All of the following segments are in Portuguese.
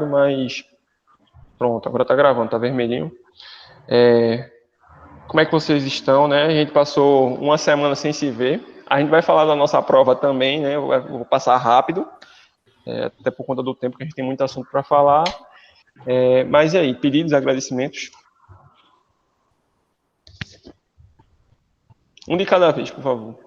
mas pronto, agora tá gravando, tá vermelhinho. Como é que vocês estão, né? A gente passou uma semana sem se ver. A gente vai falar da nossa prova também, né? Eu vou passar rápido, até por conta do tempo que a gente tem muito assunto para falar. Mas e aí, pedidos, agradecimentos? Um de cada vez, por favor.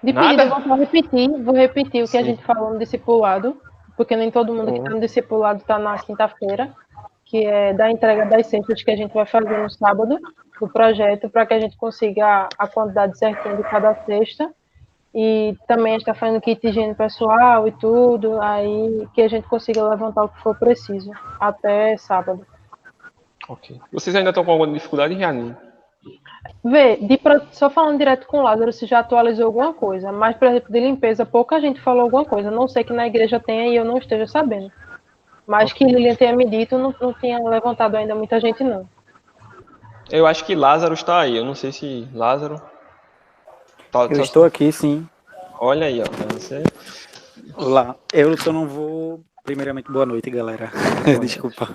De pedido, eu vou repetir o que a gente falou no discipulado, porque nem todo mundo que está no discipulado está na quinta-feira, que é da entrega das cestas que a gente vai fazer no sábado, do projeto, para que a gente consiga a quantidade certinha de cada cesta. E também está fazendo kit de higiene pessoal e tudo, aí que a gente consiga levantar o que for preciso até sábado. Ok. Vocês ainda estão com alguma dificuldade em reanime? Só falando direto com o Lázaro, se já atualizou alguma coisa, mas, por exemplo, de limpeza, pouca gente falou alguma coisa. Não sei que na igreja tenha e eu não esteja sabendo. Mas que Lilian tenha me dito, não tinha levantado ainda muita gente, não. Eu acho que Lázaro está aí. Eu não sei se Lázaro... Eu estou aqui, sim. Olha aí, ó. Você... Olá. Eu só não vou... Primeiramente, boa noite, galera. Desculpa.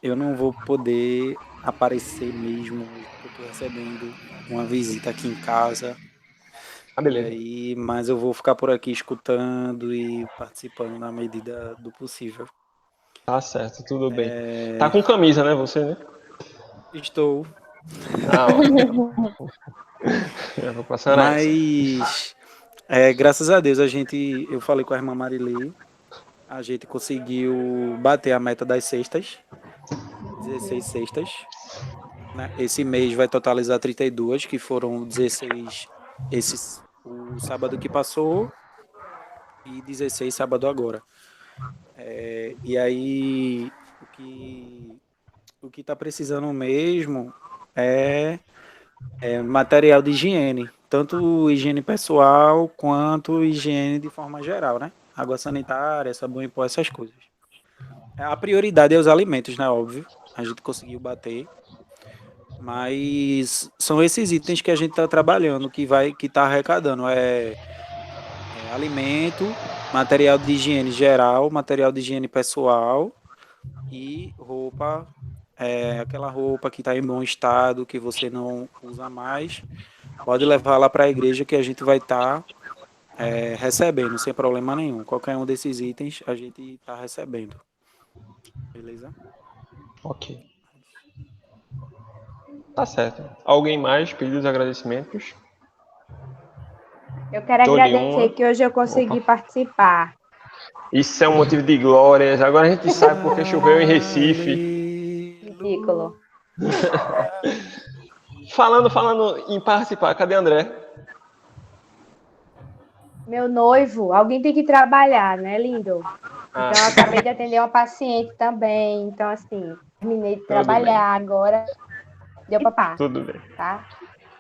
Eu não vou poder aparecer mesmo. Eu estou recebendo uma visita aqui em casa. Beleza. E aí, mas eu vou ficar por aqui escutando e participando na medida do possível. Tá certo, tudo bem. Tá com camisa, né, você, né? Estou. Eu vou passar mas, graças a Deus, eu falei com a irmã Marilei, a gente conseguiu bater a meta das cestas, 16 cestas. Né? Esse mês vai totalizar 32, que foram 16 o sábado que passou e 16 sábado agora. E aí, o que está precisando mesmo é material de higiene, tanto higiene pessoal quanto higiene de forma geral, né? Água sanitária, sabão em pó, essas coisas. A prioridade é os alimentos, né? Óbvio, a gente conseguiu bater, mas são esses itens que a gente está trabalhando, que está arrecadando, alimento, material de higiene geral, material de higiene pessoal e roupa, aquela roupa que está em bom estado, que você não usa mais, pode levar lá para a igreja que a gente vai estar recebendo, sem problema nenhum. Qualquer um desses itens a gente está recebendo. Beleza? Ok. Tá certo. Alguém mais pediu os agradecimentos? Eu quero agradecer que hoje eu consegui participar. Isso é um motivo de glórias. Agora a gente sabe porque choveu em Recife. Ridículo. Falando em participar, cadê André? Meu noivo, alguém tem que trabalhar, né, lindo? Então, eu acabei de atender uma paciente também. Então, assim, terminei de trabalhar agora. Deu papá. Tudo bem. Tá?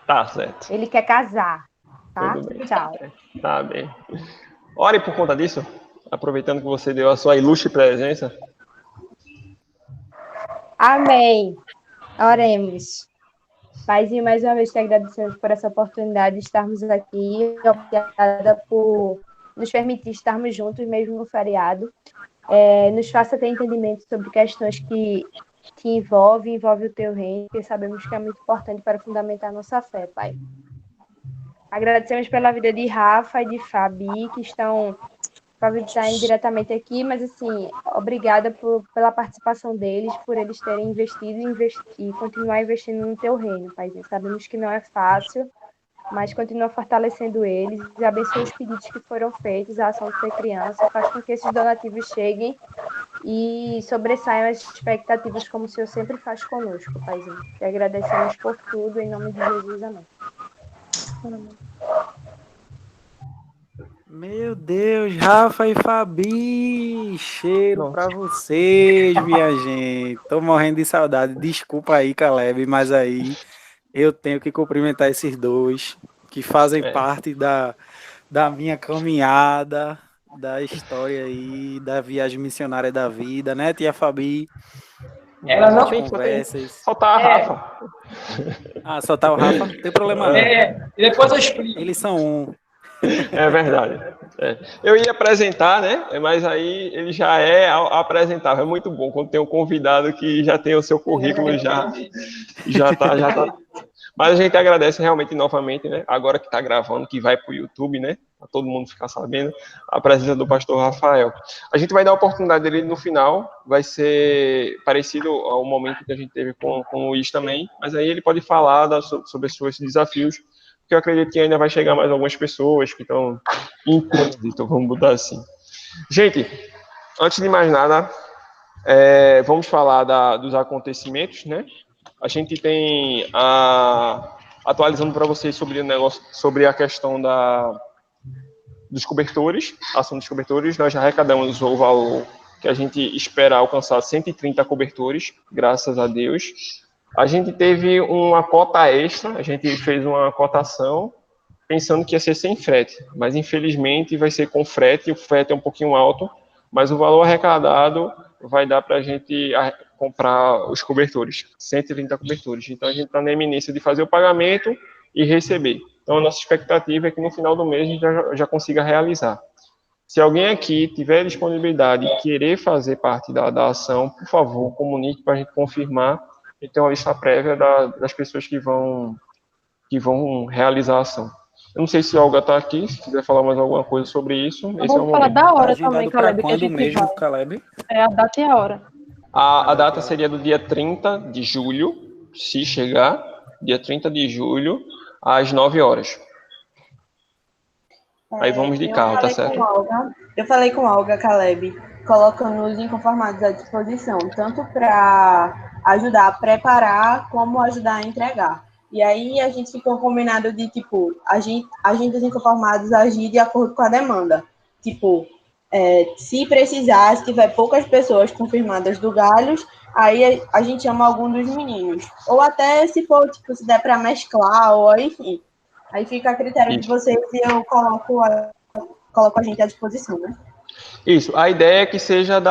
Tá certo. Ele quer casar. Tá? Tudo bem. Tchau. Tá bem. Ore por conta disso, aproveitando que você deu a sua ilustre presença. Amém. Oremos. Paizinho, mais uma vez te agradecemos por essa oportunidade de estarmos aqui. Obrigada por nos permitir estarmos juntos, mesmo no feriado. Nos faça ter entendimento sobre questões que te envolvem o teu reino, porque sabemos que é muito importante para fundamentar a nossa fé, Pai. Agradecemos pela vida de Rafa e de Fabi, que estão... Fabi está indiretamente aqui, mas, assim, obrigada pela participação deles, por eles terem investido e continuar investindo no teu reino, Pai. Sabemos que não é fácil, mas continua fortalecendo eles e abençoa os pedidos que foram feitos, a ação de ser criança, faz com que esses donativos cheguem e sobressaiam as expectativas, como o Senhor sempre faz conosco, Paizinho. Te agradecemos por tudo, em nome de Jesus, amém. Meu Deus, Rafa e Fabi, cheiro pra vocês, minha gente. Tô morrendo de saudade. Desculpa aí, Caleb, mas aí eu tenho que cumprimentar esses dois que fazem parte da minha caminhada, da história aí, da viagem missionária da vida, né, tia Fabi? Ela não tem conversas. Soltar a Rafa. Soltar o Rafa? Não tem problema não. Depois eu explico. Eles são um. É verdade. É. Eu ia apresentar, né? Mas aí ele já é apresentável. É muito bom quando tem um convidado que já tem o seu currículo já tá. Mas a gente agradece realmente novamente, né? Agora que está gravando, que vai para o YouTube, né? Para todo mundo ficar sabendo, a presença do pastor Rafael. A gente vai dar a oportunidade dele no final, vai ser parecido ao momento que a gente teve com o Luiz também, mas aí ele pode falar sobre os seus desafios, porque eu acredito que ainda vai chegar mais algumas pessoas que estão em trânsito, vamos botar assim. Gente, antes de mais nada, vamos falar dos acontecimentos, né? A gente tem atualizando para vocês sobre o negócio, sobre a questão dos cobertores, a ação dos cobertores. Nós já arrecadamos o valor que a gente espera alcançar 130 cobertores, graças a Deus. A gente teve uma cota extra, a gente fez uma cotação pensando que ia ser sem frete, mas infelizmente vai ser com frete, o frete é um pouquinho alto, mas o valor arrecadado vai dar para a gente comprar os cobertores, 130 cobertores. Então a gente está na iminência de fazer o pagamento e receber. Então a nossa expectativa é que no final do mês a gente já consiga realizar. Se alguém aqui tiver disponibilidade e querer fazer parte da ação, por favor, comunique para a gente confirmar e ter uma lista prévia das pessoas que vão realizar a ação. Eu não sei se a Olga está aqui, se quiser falar mais alguma coisa sobre isso, esse é o Vamos falar momento. da Tá hora também, agendado para Caleb, que a quando gente mesmo, vai. Caleb? É a data e a hora. A data seria do dia 30 de julho, se chegar, dia 30 de julho, às 9 horas. Aí vamos de carro, tá certo? Eu falei com a Olga, Caleb, colocando os inconformados à disposição, tanto para ajudar a preparar, como ajudar a entregar. E aí a gente ficou combinado de, tipo, a gente dos inconformados agir de acordo com a demanda. Tipo, se precisar, se tiver poucas pessoas confirmadas do Galhos, aí a gente chama algum dos meninos. Ou até se for, tipo, se der para mesclar, ou enfim. Aí fica a critério de vocês e eu coloco a gente à disposição, né? Isso, a ideia é que seja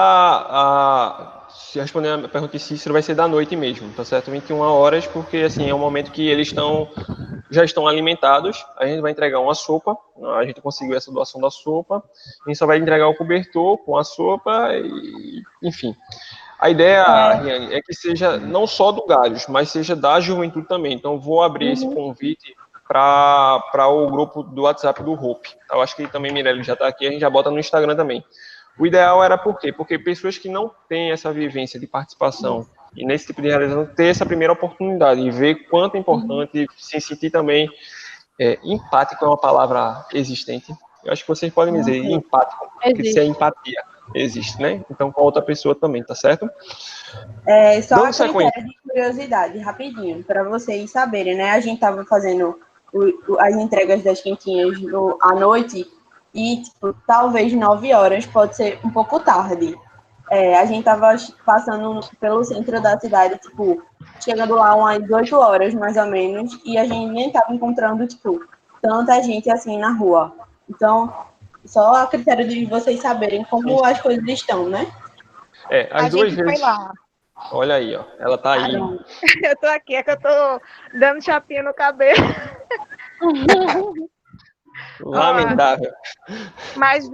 se responder a pergunta de Cícero, vai ser da noite mesmo, tá certo? 21 horas, porque assim, é um momento que eles já estão alimentados, a gente vai entregar uma sopa, a gente conseguiu essa doação da sopa, a gente só vai entregar o cobertor com a sopa, e, enfim. A ideia, Riane, é que seja não só do Galhos, mas seja da juventude também. Então, vou abrir esse convite para o grupo do WhatsApp do Hope. Eu acho que também Mirelle já está aqui, a gente já bota no Instagram também. O ideal era por quê? Porque pessoas que não têm essa vivência de participação e nesse tipo de realização, ter essa primeira oportunidade e ver quanto é importante se sentir também empático é uma palavra existente. Eu acho que vocês podem me dizer empático, porque se é empatia, existe, né? Então com a outra pessoa também, tá certo? Só a critério de curiosidade, rapidinho, para vocês saberem, né? A gente estava fazendo as entregas das quentinhas à noite e, tipo, talvez 9 horas pode ser um pouco tarde. A gente estava passando pelo centro da cidade, tipo, chegando lá umas 8 horas, mais ou menos, e a gente nem estava encontrando, tipo, tanta gente assim na rua. Então, só a critério de vocês saberem como as coisas estão, né? As duas vezes. Foi lá. Olha aí, ó. Ela tá aí. Eu tô aqui, é que eu tô dando chapinha no cabelo. Lamentável. Mas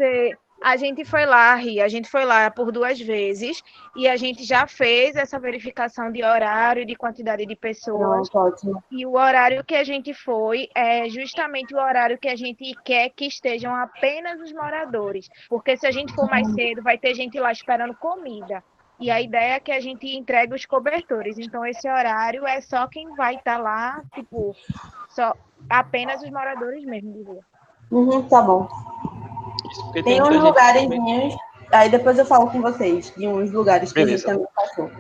a gente foi lá, Ri, a gente foi lá por 2 vezes e a gente já fez essa verificação de horário, de quantidade de pessoas. Ótimo. E o horário que a gente foi é justamente o horário que a gente quer que estejam apenas os moradores. Porque se a gente for mais cedo, vai ter gente lá esperando comida. E a ideia é que a gente entregue os cobertores. Então, esse horário é só quem vai estar lá, tipo, só apenas os moradores mesmo de rua. Tá bom. Isso, tem uns lugares, aí depois eu falo com vocês, de uns lugares que Beleza. a gente também passou.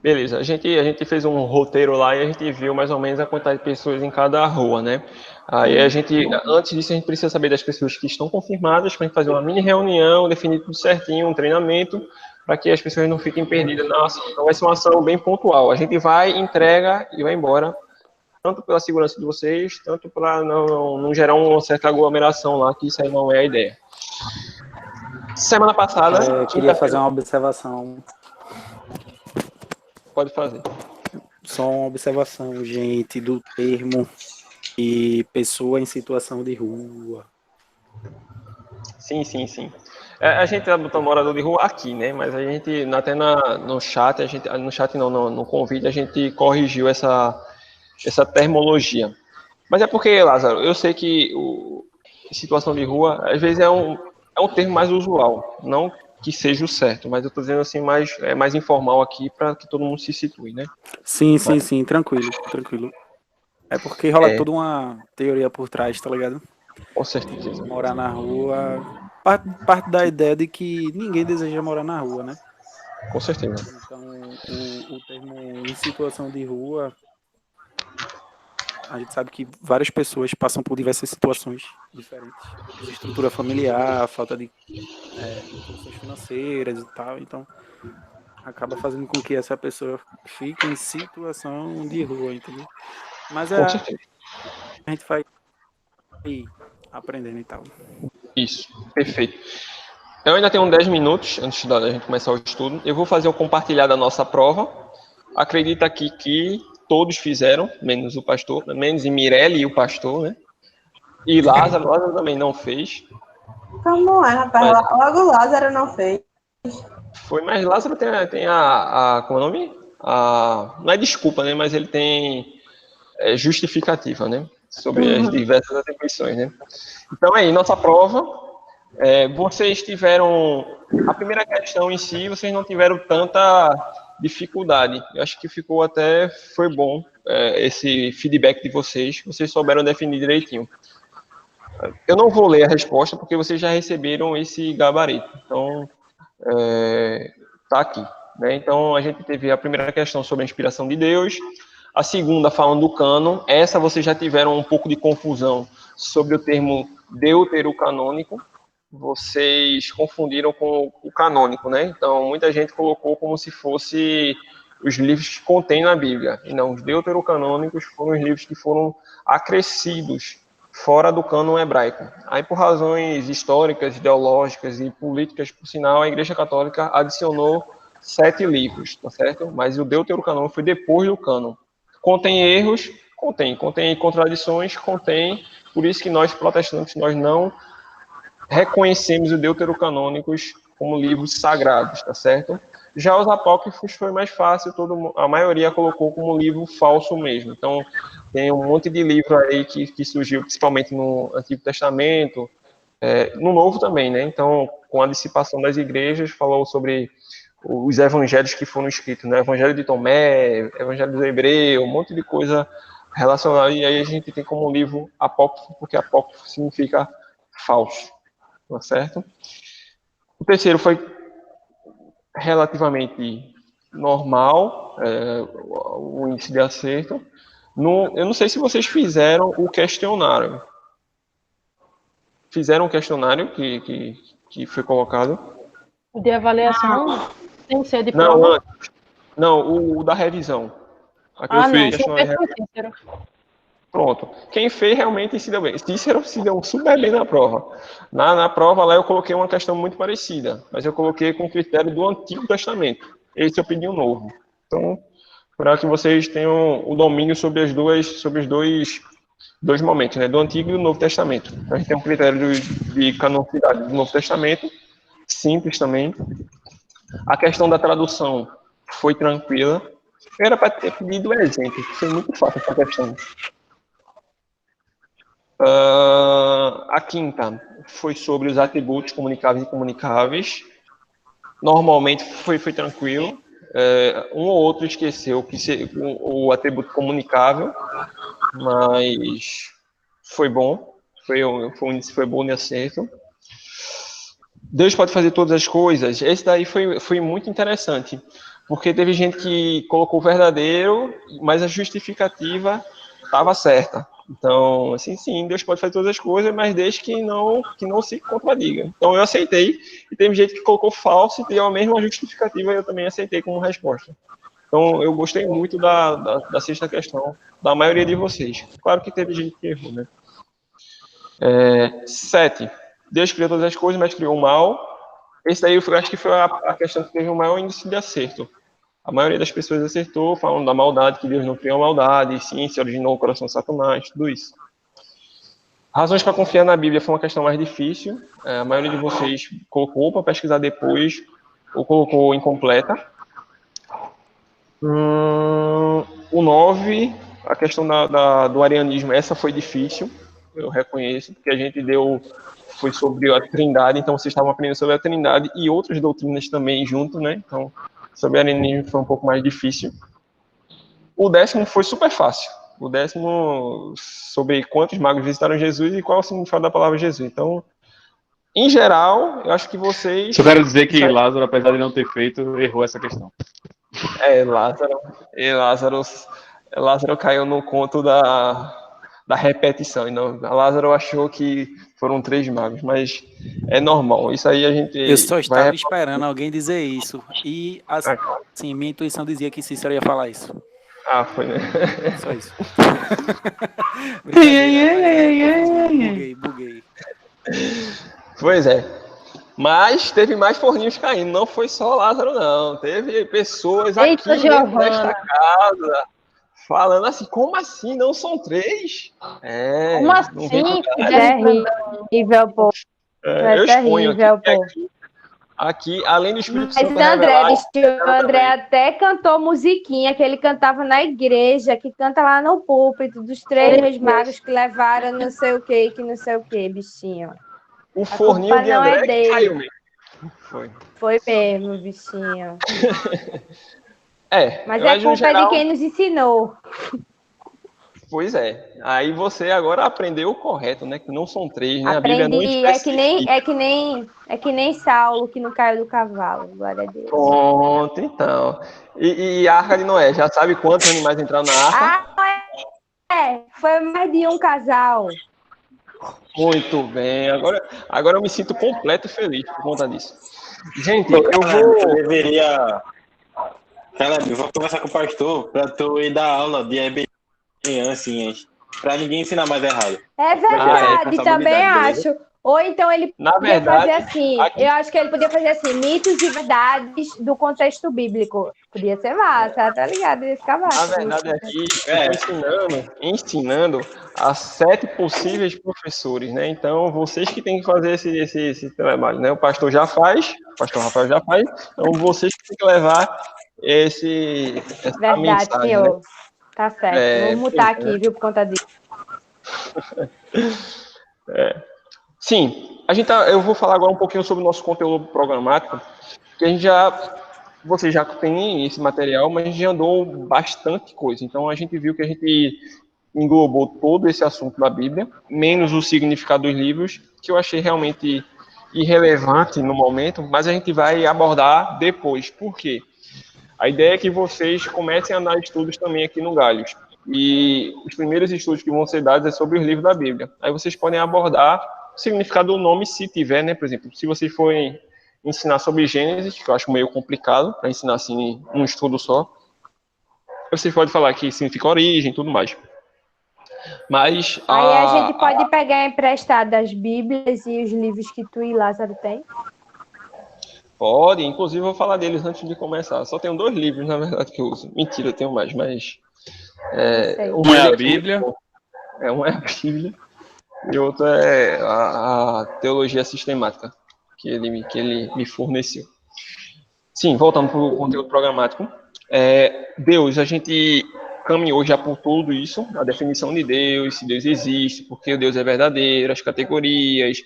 Beleza, a gente fez um roteiro lá e a gente viu mais ou menos a quantidade de pessoas em cada rua, né? Aí antes disso, a gente precisa saber das pessoas que estão confirmadas para a gente fazer uma mini reunião, definir tudo certinho, um treinamento, para que as pessoas não fiquem perdidas na ação. Então vai ser uma ação bem pontual. A gente vai, entrega e vai embora, tanto pela segurança de vocês, tanto para não gerar uma certa aglomeração lá, que isso aí não é a ideia. Semana passada... Eu queria fazer uma observação. Pode fazer. Só uma observação, gente, do termo e pessoa em situação de rua. Sim, sim, sim. A gente tá botando morador de rua aqui, né? Mas a gente, até no chat, no chat não, no convite, a gente corrigiu essa termologia. Mas é porque, Lázaro, eu sei que situação de rua, às vezes é um termo mais usual. Não que seja o certo, mas eu estou dizendo assim, mais informal aqui para que todo mundo se situe, né? Sim, sim, sim, tranquilo, tranquilo. É porque rola É, toda uma teoria por trás, tá ligado? com certeza. Morar na rua. Parte da ideia de que ninguém deseja morar na rua, né? Com certeza. Então, o termo em situação de rua, a gente sabe que várias pessoas passam por diversas situações diferentes. Desestrutura familiar, falta de condições financeiras e tal. Então, acaba fazendo com que essa pessoa fique em situação de rua, entendeu? Mas Com a certeza. gente vai aprendendo e tal. Isso, perfeito. Eu ainda tenho 10 minutos antes da gente começar o estudo. Eu vou fazer o compartilhar da nossa prova. Acredita aqui que todos fizeram, menos o pastor, menos Mirelle e o pastor, né? E Lázaro também não fez. Como é, rapaz? Mas Logo o Lázaro não fez. mas Lázaro tem como é o nome? Não é desculpa, né? Mas ele tem justificativa, né? Sobre as diversas atribuições, né? Então aí, nossa prova, vocês tiveram a primeira questão em si, vocês não tiveram tanta dificuldade. Eu acho que foi bom esse feedback de vocês souberam definir direitinho. Eu não vou ler a resposta porque vocês já receberam esse gabarito. Então, tá aqui, né? Então, a gente teve a primeira questão sobre a inspiração de Deus, a segunda falando do cânon. Essa vocês já tiveram um pouco de confusão sobre o termo deuterocanônico. Vocês confundiram com o canônico, né? Então, muita gente colocou como se fosse os livros que contém na Bíblia. E não, os deuterocanônicos foram os livros que foram acrescidos fora do cânon hebraico. Aí, por razões históricas, ideológicas e políticas, por sinal, a Igreja Católica adicionou 7 livros, tá certo? Mas o deuterocanônico foi depois do cânon. Contém erros? Contém contradições? Contém. Por isso que nós, protestantes, nós não reconhecemos os deuterocanônicos como livros sagrados, tá certo? Já os apócrifos foi mais fácil, a maioria colocou como livro falso mesmo. Então, tem um monte de livro aí que surgiu, principalmente no Antigo Testamento, no Novo também, né? Então, com a dissipação das igrejas, falou sobre os evangelhos que foram escritos, né? Evangelho de Tomé, Evangelho do Hebreu, um monte de coisa relacionada, e aí a gente tem como livro apócrifo, porque apócrifo significa falso, tá certo? O terceiro foi relativamente normal, o índice de acerto. Eu não sei se vocês fizeram o questionário. Fizeram o questionário que foi colocado? O de avaliação tem que ser de Não, prova? não, o da revisão. Aqui Ah, não. questionário Esse foi Cícero. Pronto. Quem fez realmente se deu bem. Cícero se deu super bem na prova. Na prova lá eu coloquei uma questão muito parecida, mas eu coloquei com o critério do Antigo Testamento. Esse eu pedi um novo. Então, para que vocês tenham o domínio sobre os dois momentos, né? Do Antigo e do Novo Testamento. Então, a gente tem um critério de canonicidade do Novo Testamento, simples também. A questão da tradução foi tranquila. Era para ter pedido um exemplo, que foi muito fácil essa questão. A quinta foi sobre os atributos comunicáveis e incomunicáveis. Normalmente foi tranquilo. Um ou outro esqueceu o atributo comunicável, mas foi bom. Foi bom de acerto. Deus pode fazer todas as coisas. Esse daí foi muito interessante, porque teve gente que colocou verdadeiro, mas a justificativa estava certa. Então, assim, sim, Deus pode fazer todas as coisas, mas desde que não se contradiga. Então, eu aceitei, e teve gente que colocou falso e deu a mesma justificativa, e eu também aceitei como resposta. Então, eu gostei muito da sexta questão, da maioria de vocês. Claro que teve gente que errou, né? 7. Deus criou todas as coisas, mas criou o mal. Esse daí eu acho que foi a questão que teve o maior índice de acerto. A maioria das pessoas acertou, falando da maldade, que Deus não criou maldade, sim, se originou o coração de Satanás, tudo isso. Razões para confiar na Bíblia foi uma questão mais difícil. A maioria de vocês colocou para pesquisar depois ou colocou incompleta. O 9, a questão do arianismo, essa foi difícil, eu reconheço, porque a gente foi sobre a Trindade, então vocês estavam aprendendo sobre a Trindade e outras doutrinas também junto, né? Então, sobre o arianismo foi um pouco mais difícil. O 10º foi super fácil. O 10º sobre quantos magos visitaram Jesus e qual é o significado da palavra Jesus. Então, em geral, eu acho que vocês... Eu quero dizer que Lázaro, apesar de não ter feito, errou essa questão. Lázaro caiu no conto da repetição. Não, Lázaro achou que foram 3 magos, mas é normal. Isso aí a gente... Eu só estava esperando alguém dizer isso. E, assim, minha intuição dizia que Cícero ia falar isso. Foi, né? Só isso. Buguei. Pois é. Mas teve mais forninhos caindo. Não foi só Lázaro, não. Teve pessoas aqui dentro desta casa falando assim, como assim? Não são 3? Como assim? É terrível, pô. Eu exponho aqui, além do Espírito Santo... Mas o André até cantou musiquinha que ele cantava na igreja, que canta lá no púlpito, dos 3 magos que levaram não sei o que, bichinho. O forninho de André caiu mesmo. Foi mesmo, bichinho. Mas é culpa de quem nos ensinou. Pois é. Aí você agora aprendeu o correto, né? Que não são 3, né? Aprendi, a Bíblia não é que nem Saulo que não caiu do cavalo, glória a Deus. Pronto, então. E a Arca de Noé, já sabe quantos animais entraram na arca? Foi mais de um casal. Muito bem. Agora eu me sinto completo e feliz por conta disso. Gente, eu vou... Caleb, eu vou conversar com o pastor para tu ir dar aula de EBD assim, para ninguém ensinar mais errado. É verdade, também acho. Ou então ele podia fazer assim, eu acho que ele podia fazer assim, mitos e verdades do contexto bíblico. Podia ser massa, tá ligado? Ia ficar massa. Na verdade, aqui, ensinando a 7 possíveis professores, né? Então, vocês que têm que fazer esse trabalho, né? O pastor já faz, o pastor Rafael já faz, então vocês que têm que levar essa verdade, mensagem, senhor. né? Tá certo. Vou mutar aqui, viu, por conta disso. Sim, eu vou falar agora um pouquinho sobre o nosso conteúdo programático, que vocês já têm esse material, mas a gente já andou bastante coisa. Então, a gente viu que a gente englobou todo esse assunto da Bíblia, menos o significado dos livros, que eu achei realmente irrelevante no momento, mas a gente vai abordar depois. Por quê? A ideia é que vocês comecem a dar estudos também aqui no Galhos. E os primeiros estudos que vão ser dados é sobre os livros da Bíblia. Aí vocês podem abordar o significado do nome, se tiver, né? Por exemplo, se vocês forem ensinar sobre Gênesis, que eu acho meio complicado para ensinar assim um estudo só, vocês podem falar que significa origem e tudo mais. Mas aí a gente pode pegar emprestado as Bíblias e os livros que tu e Lázaro tem? Pode, inclusive eu vou falar deles antes de começar. Só tenho 2 livros, na verdade, que eu uso. Mentira, eu tenho mais, mas... Um é a Bíblia. Um é a Bíblia. E o outro é a teologia sistemática, que ele me forneceu. Sim, voltando para o conteúdo programático. Deus, a gente caminhou já por tudo isso, a definição de Deus, se Deus existe, porque Deus é verdadeiro, as categorias,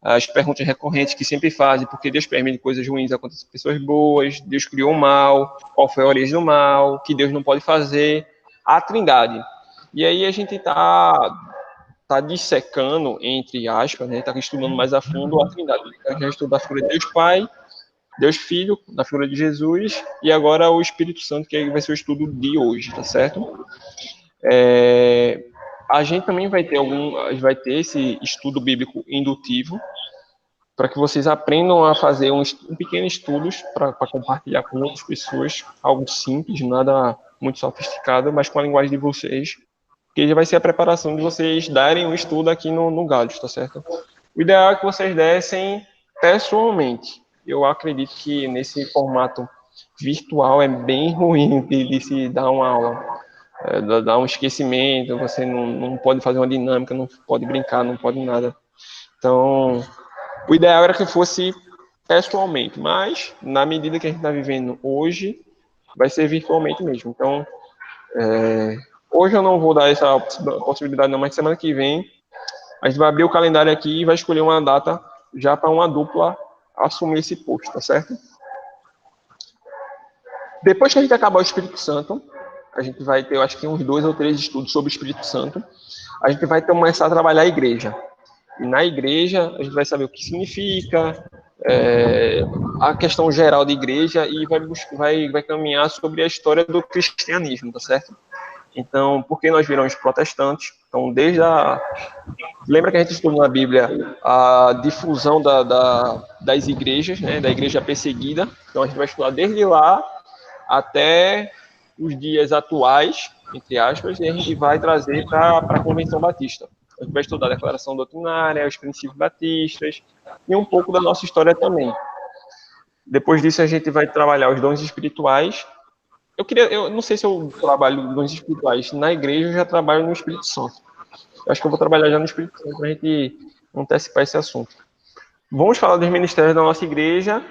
as perguntas recorrentes que sempre fazem, porque Deus permite coisas ruins acontecerem com pessoas boas, Deus criou o mal, qual foi a origem do mal, que Deus não pode fazer, a Trindade. E aí a gente está dissecando, entre aspas, né, está estudando mais a fundo a Trindade. A gente já estudou a figura de Deus Pai, Deus Filho, na figura de Jesus, e agora o Espírito Santo, que vai ser o estudo de hoje, tá certo? A gente também vai ter esse estudo bíblico indutivo, para que vocês aprendam a fazer um pequeno estudos para compartilhar com outras pessoas, algo simples, nada muito sofisticado, mas com a linguagem de vocês, que já vai ser a preparação de vocês darem um estudo aqui no Galhos, tá certo? O ideal é que vocês dessem pessoalmente. Eu acredito que nesse formato virtual é bem ruim de se dar uma aula. dá um esquecimento, você não pode fazer uma dinâmica, não pode brincar, não pode nada. Então, o ideal era que fosse pessoalmente, mas na medida que a gente está vivendo hoje, vai ser virtualmente mesmo. Então, hoje eu não vou dar essa possibilidade não, mas semana que vem a gente vai abrir o calendário aqui e vai escolher uma data já para uma dupla assumir esse posto, tá certo? Depois que a gente acabar o Espírito Santo, a gente vai ter, eu acho que uns 2 ou 3 estudos sobre o Espírito Santo, a gente vai começar a trabalhar a igreja. E na igreja, a gente vai saber o que significa, a questão geral da igreja e vai caminhar sobre a história do cristianismo, tá certo? Então, por que nós viramos protestantes? Então, lembra que a gente estudou na Bíblia a difusão das igrejas, né, da igreja perseguida. Então, a gente vai estudar desde lá até os dias atuais, entre aspas, e a gente vai trazer para a Convenção Batista. A gente vai estudar a declaração doutrinária, os princípios batistas e um pouco da nossa história também. Depois disso, a gente vai trabalhar os dons espirituais. Eu não sei se eu trabalho dons espirituais na igreja ou já trabalho no Espírito Santo. Eu acho que eu vou trabalhar já no Espírito Santo para a gente antecipar esse assunto. Vamos falar dos ministérios da nossa igreja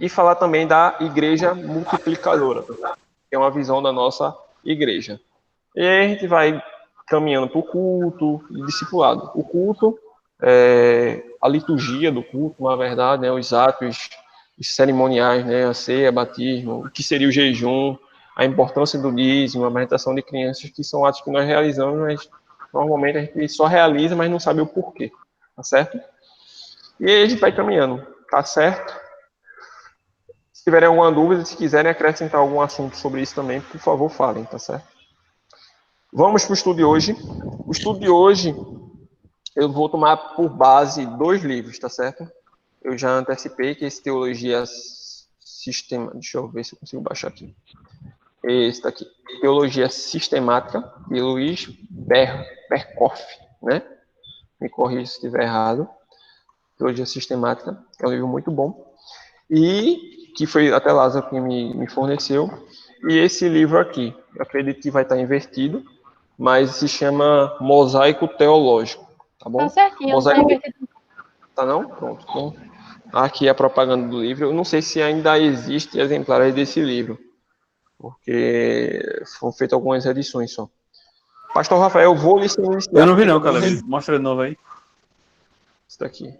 e falar também da igreja multiplicadora, que é uma visão da nossa igreja. E aí a gente vai caminhando para o culto e discipulado. O culto, a liturgia do culto, na verdade, né, os atos cerimoniais, né, a ceia, batismo, o que seria o jejum, a importância do dízimo, a apresentação de crianças, que são atos que nós realizamos, mas normalmente a gente só realiza, mas não sabe o porquê, tá certo? E aí a gente vai caminhando, tá certo? Se tiverem alguma dúvida, se quiserem acrescentar algum assunto sobre isso também, por favor, falem, tá certo? Vamos para o estudo de hoje. O estudo de hoje, eu vou tomar por base 2 livros, tá certo? Eu já antecipei que esse Teologia Sistema... Deixa eu ver se eu consigo baixar aqui. Esse daqui. Teologia Sistemática, de Luiz Berkhoff, né? Me corrija se estiver errado. Teologia Sistemática, é um livro muito bom. E que foi até Lázaro que me forneceu. E esse livro aqui, eu acredito que vai estar invertido, mas se chama Mosaico Teológico, tá bom? Tá certinho, Mosaico... não tá invertido. Tá não? Pronto. Então, aqui a propaganda do livro. Eu não sei se ainda existe exemplares desse livro, porque foram feitas algumas edições só. Pastor Rafael, eu vou lhe silenciar. Eu não vi não, Caleb. Mostra de novo aí. Isso daqui.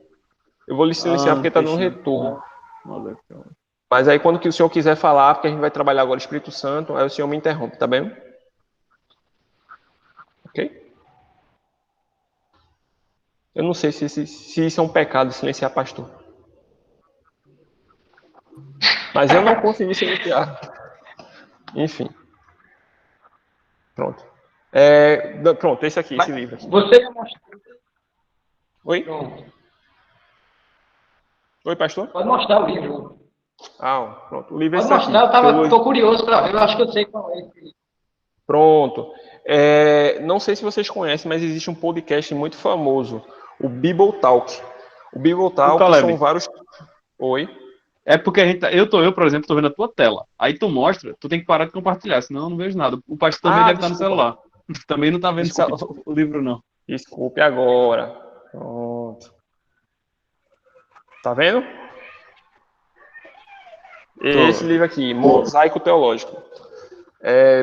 Eu vou lhe silenciar porque está no retorno. Então. Mas aí quando que o senhor quiser falar, porque a gente vai trabalhar agora o Espírito Santo, aí o senhor me interrompe, tá bem? Ok? Eu não sei se isso é um pecado, silenciar pastor. Mas eu não consegui silenciar. Enfim. Pronto. Pronto, esse aqui, esse livro aqui. Você mostrou. Oi? Pronto. Oi, pastor? Pode mostrar o livro. Pronto. O livro é Pode esse mostrar, aqui. eu tô curioso para ver, eu acho que eu sei qual é esse livro. Pronto. Não sei se vocês conhecem, mas existe um podcast muito famoso, o Bible Talk. O Bible Talk são vários... Oi? É porque eu, por exemplo, tô vendo a tua tela. Aí tu mostra, tu tem que parar de compartilhar, senão eu não vejo nada. O pastor também deve estar no celular. Também não tá vendo o livro, não. Desculpe agora. Pronto. Tá vendo? Esse livro aqui, Mosaico Teológico.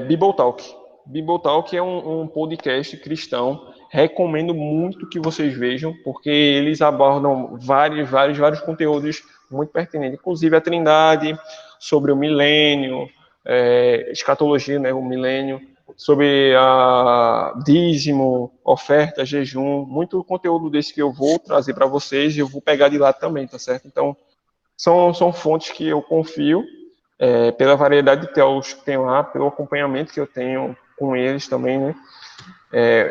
Bible Talk. Bible Talk é um podcast cristão. Recomendo muito que vocês vejam, porque eles abordam vários conteúdos muito pertinentes. Inclusive a Trindade, sobre o milênio, escatologia, né, o milênio, sobre a dízimo, oferta, jejum. Muito conteúdo desse que eu vou trazer para vocês e eu vou pegar de lá também, tá certo? Então, são fontes que eu confio, pela variedade de teólogos que tem lá, pelo acompanhamento que eu tenho com eles também, né?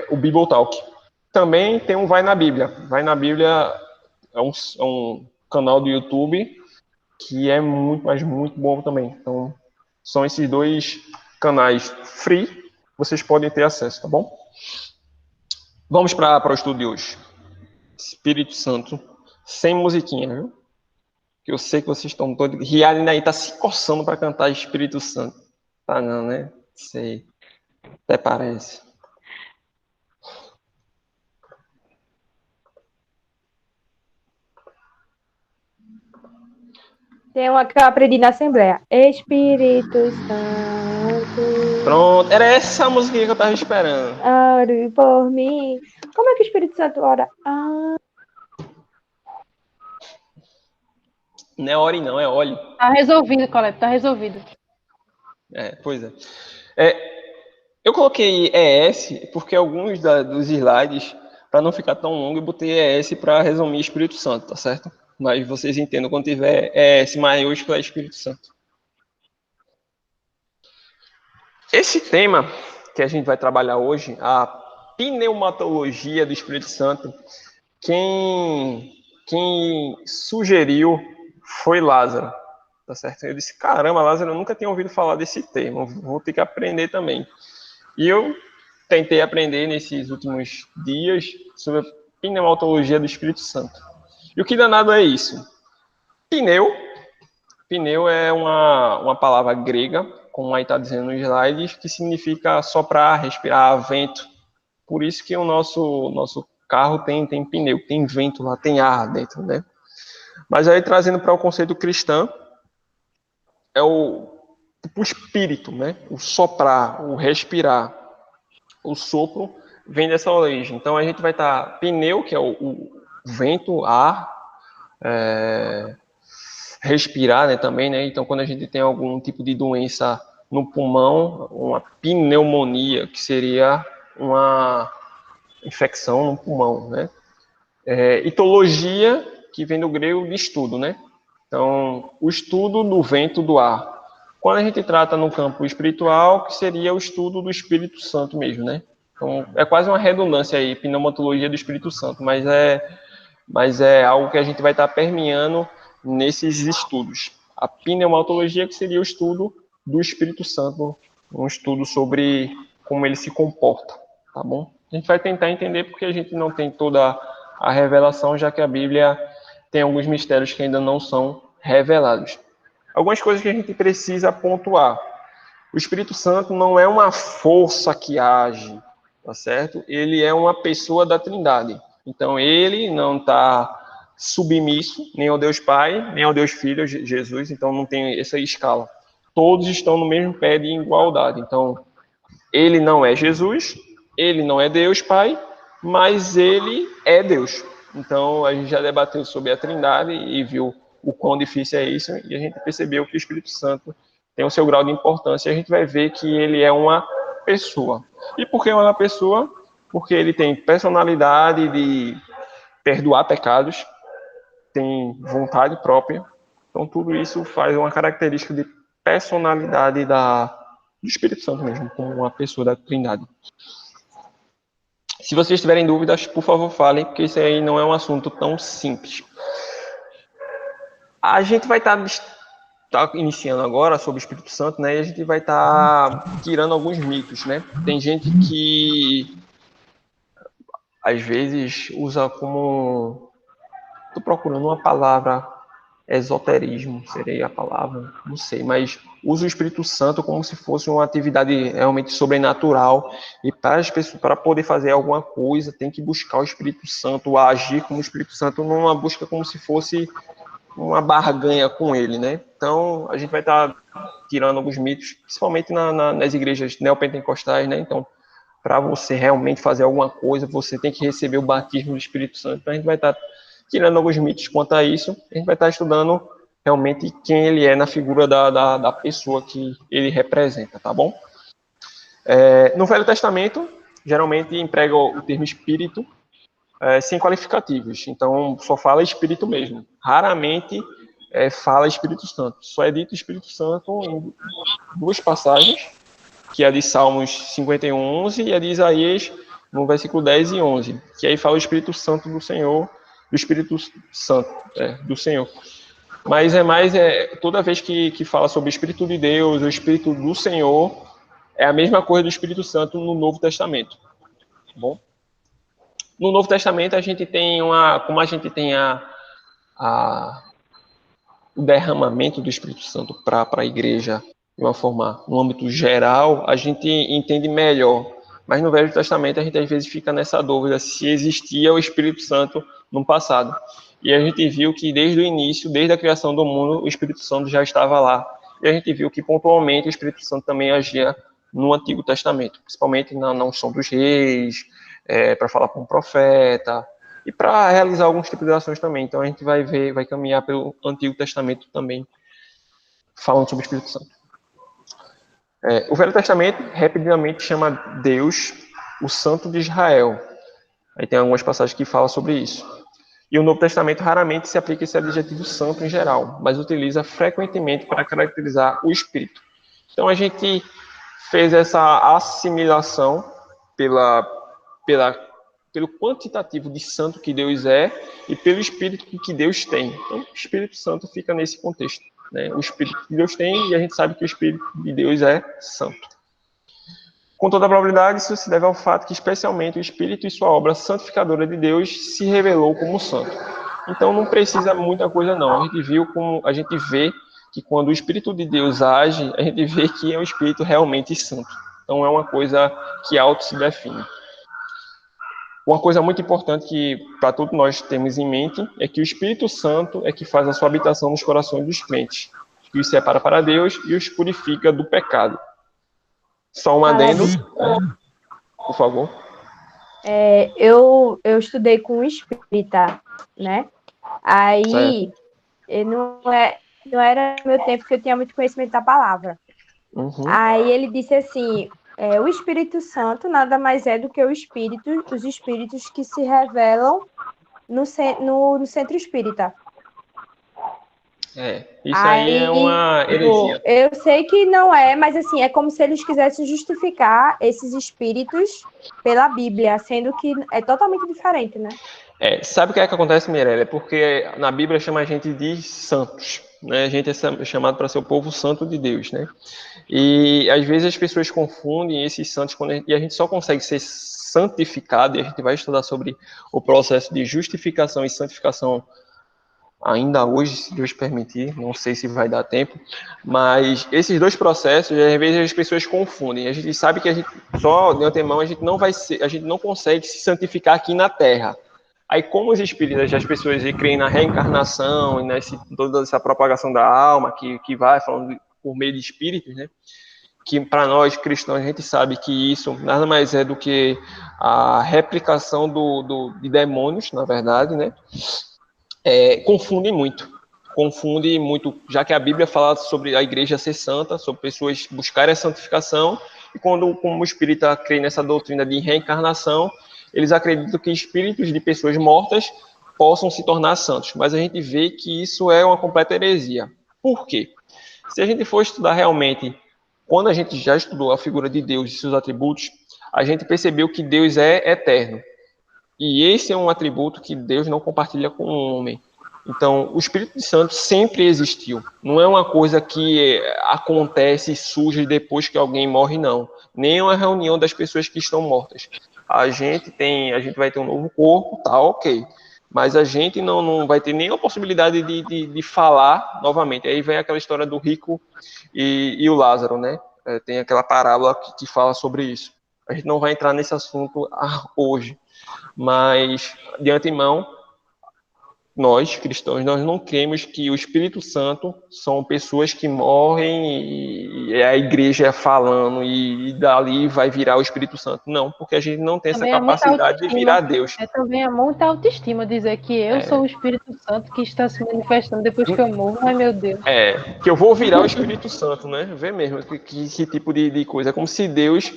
O Bible Talk. Também tem um Vai na Bíblia. Vai na Bíblia é um canal do YouTube que é muito, mas muito bom também. Então, são esses 2 canais free, vocês podem ter acesso, tá bom? Vamos para o estudo de hoje. Espírito Santo, sem musiquinha, viu? Que eu sei que vocês estão todos... Rialina aí tá se coçando para cantar Espírito Santo. Tá não, né? Sei. Até parece. Tem uma que eu aprendi na Assembleia. Espírito Santo, Pronto, era essa música que eu tava esperando. ore por mim. Como é que o Espírito Santo ora? Não é ore não, é olhe. Tá resolvido, Colete, tá resolvido. Pois é. Eu coloquei ES porque alguns dos slides, para não ficar tão longo, eu botei ES para resumir Espírito Santo, tá certo? Mas vocês entendam quando tiver ES maiúsculo é Espírito Santo. Esse tema que a gente vai trabalhar hoje, a pneumatologia do Espírito Santo, quem sugeriu foi Lázaro, tá certo? Eu disse, caramba, Lázaro, eu nunca tinha ouvido falar desse termo, vou ter que aprender também. E eu tentei aprender nesses últimos dias sobre a pneumatologia do Espírito Santo. E o que danado é isso? Pneu é uma palavra grega, como aí está dizendo nos slides, que significa soprar, respirar, vento. Por isso que o nosso carro tem pneu, tem vento lá, tem ar dentro, né? Mas aí trazendo para o conceito cristão, é o espírito, né? O soprar, o respirar, o sopro vem dessa origem. Então a gente vai estar pneu, que é o vento, ar, respirar, né, também, né? Então quando a gente tem algum tipo de doença no pulmão, uma pneumonia, que seria uma infecção no pulmão, né? Etologia, que vem do grego de estudo, né? Então, o estudo do vento do ar. Quando a gente trata no campo espiritual, que seria o estudo do Espírito Santo mesmo, né? Então, é quase uma redundância aí, pneumatologia do Espírito Santo, mas é algo que a gente vai estar permeando nesses estudos. A pneumatologia, que seria o estudo do Espírito Santo, um estudo sobre como ele se comporta, tá bom? A gente vai tentar entender porque a gente não tem toda a revelação, já que a Bíblia tem alguns mistérios que ainda não são revelados. Algumas coisas que a gente precisa pontuar. O Espírito Santo não é uma força que age, tá certo? Ele é uma pessoa da Trindade. Então, ele não está submisso nem ao Deus Pai, nem ao Deus Filho, Jesus. Então, não tem essa escala. Todos estão no mesmo pé de igualdade. Então, ele não é Jesus, ele não é Deus Pai, mas ele é Deus. Então, a gente já debateu sobre a Trindade e viu o quão difícil é isso, e a gente percebeu que o Espírito Santo tem o seu grau de importância, e a gente vai ver que ele é uma pessoa. E por que uma pessoa? Porque ele tem personalidade de perdoar pecados, tem vontade própria, então tudo isso faz uma característica de personalidade do Espírito Santo mesmo, como uma pessoa da Trindade. Se vocês tiverem dúvidas, por favor, falem, porque isso aí não é um assunto tão simples. A gente vai estar iniciando agora sobre o Espírito Santo, né? E a gente vai estar tirando alguns mitos, né? Tem gente que às vezes usa como... Estou procurando uma palavra, esoterismo seria a palavra, não sei, mas usa o Espírito Santo como se fosse uma atividade realmente sobrenatural, e para as pessoas, para poder fazer alguma coisa, tem que buscar o Espírito Santo, agir como o Espírito Santo, numa busca como se fosse uma barganha com ele, né? Então, a gente vai estar tirando alguns mitos, principalmente nas igrejas neopentecostais, né? Então, para você realmente fazer alguma coisa, você tem que receber o batismo do Espírito Santo. Então, a gente vai estar tirando alguns mitos quanto a isso. A gente vai estar estudando realmente quem ele é na figura da pessoa que ele representa, tá bom? No Velho Testamento, geralmente emprega o termo Espírito, sem qualificativos. Então, só fala Espírito mesmo. Raramente fala Espírito Santo. Só é dito Espírito Santo em duas passagens, que é a de Salmos 51, 11 e a de Isaías, no versículo 10 e 11, que aí fala o Espírito Santo do Senhor, do Espírito Santo do Senhor. Mas toda vez que fala sobre o Espírito de Deus, o Espírito do Senhor, é a mesma coisa do Espírito Santo no Novo Testamento. Tá bom? No Novo Testamento, a gente tem como a gente tem o derramamento do Espírito Santo para a igreja de uma forma, no âmbito geral, a gente entende melhor. Mas no Velho Testamento a gente às vezes fica nessa dúvida se existia o Espírito Santo no passado. E a gente viu que desde o início, desde a criação do mundo, o Espírito Santo já estava lá. E a gente viu que pontualmente o Espírito Santo também agia no Antigo Testamento, principalmente na unção dos reis, para falar com o profeta, e para realizar alguns tipos de ações também. Então a gente vai caminhar pelo Antigo Testamento também, falando sobre o Espírito Santo. O Velho Testamento, rapidamente, chama Deus o Santo de Israel. Aí tem algumas passagens que falam sobre isso. E o Novo Testamento raramente se aplica esse adjetivo santo em geral, mas utiliza frequentemente para caracterizar o Espírito. Então a gente fez essa assimilação pelo quantitativo de santo que Deus é e pelo Espírito que Deus tem. Então, o Espírito Santo fica nesse contexto, né? O Espírito que Deus tem, e a gente sabe que o Espírito de Deus é santo. Com toda a probabilidade, isso se deve ao fato que, especialmente, o Espírito e sua obra santificadora de Deus se revelou como santo. Então, não precisa muita coisa, não. A gente vê que quando o Espírito de Deus age, a gente vê que é um Espírito realmente santo. Então, é uma coisa que auto se define. Uma coisa muito importante que, para todos nós temos em mente, é que o Espírito Santo é que faz a sua habitação nos corações dos crentes, que os separa para Deus e os purifica do pecado. Só um adendo, por favor. Eu estudei com um espírita, né? Aí não era meu tempo que eu tinha muito conhecimento da palavra. Uhum. Aí ele disse assim, o Espírito Santo nada mais é do que os espíritos que se revelam no centro espírita. Isso aí é uma heresia. Eu sei que não é, mas assim, é como se eles quisessem justificar esses espíritos pela Bíblia, sendo que é totalmente diferente, né? Sabe o que é que acontece, Mirella? É porque na Bíblia chama a gente de santos, né? A gente é chamado para ser o povo santo de Deus, né? E às vezes as pessoas confundem esses santos e a gente só consegue ser santificado, e a gente vai estudar sobre o processo de justificação e santificação ainda hoje, se Deus permitir, não sei se vai dar tempo, mas esses dois processos, às vezes as pessoas confundem. A gente sabe que a gente só de antemão a gente não consegue se santificar aqui na Terra. Aí, como os espíritas, as pessoas creem na reencarnação e toda essa propagação da alma que vai falando por meio de espíritos, né? Que para nós cristãos a gente sabe que isso nada mais é do que a replicação de demônios, na verdade, né? Confunde muito, já que a Bíblia fala sobre a igreja ser santa, sobre pessoas buscarem a santificação, e como o espírita crê nessa doutrina de reencarnação, eles acreditam que espíritos de pessoas mortas possam se tornar santos, mas a gente vê que isso é uma completa heresia. Por quê? Se a gente for estudar realmente, quando a gente já estudou a figura de Deus e seus atributos, a gente percebeu que Deus é eterno. E esse é um atributo que Deus não compartilha com o homem. Então, o Espírito Santo sempre existiu. Não é uma coisa que acontece e surge depois que alguém morre, não. Nem uma reunião das pessoas que estão mortas. A gente vai ter um novo corpo, tá ok. Mas a gente não vai ter nenhuma possibilidade de falar novamente. Aí vem aquela história do rico e o Lázaro, né? Tem aquela parábola que fala sobre isso. A gente não vai entrar nesse assunto hoje. Mas, de antemão, nós, cristãos, nós não cremos que o Espírito Santo são pessoas que morrem e a igreja falando e dali vai virar o Espírito Santo. Não, porque a gente não tem essa capacidade de virar Deus. Também é muita autoestima dizer que eu sou o Espírito Santo que está se manifestando depois que eu morro. Ai, meu Deus. Que eu vou virar o Espírito Santo, né? Vê mesmo que tipo de coisa. É como se Deus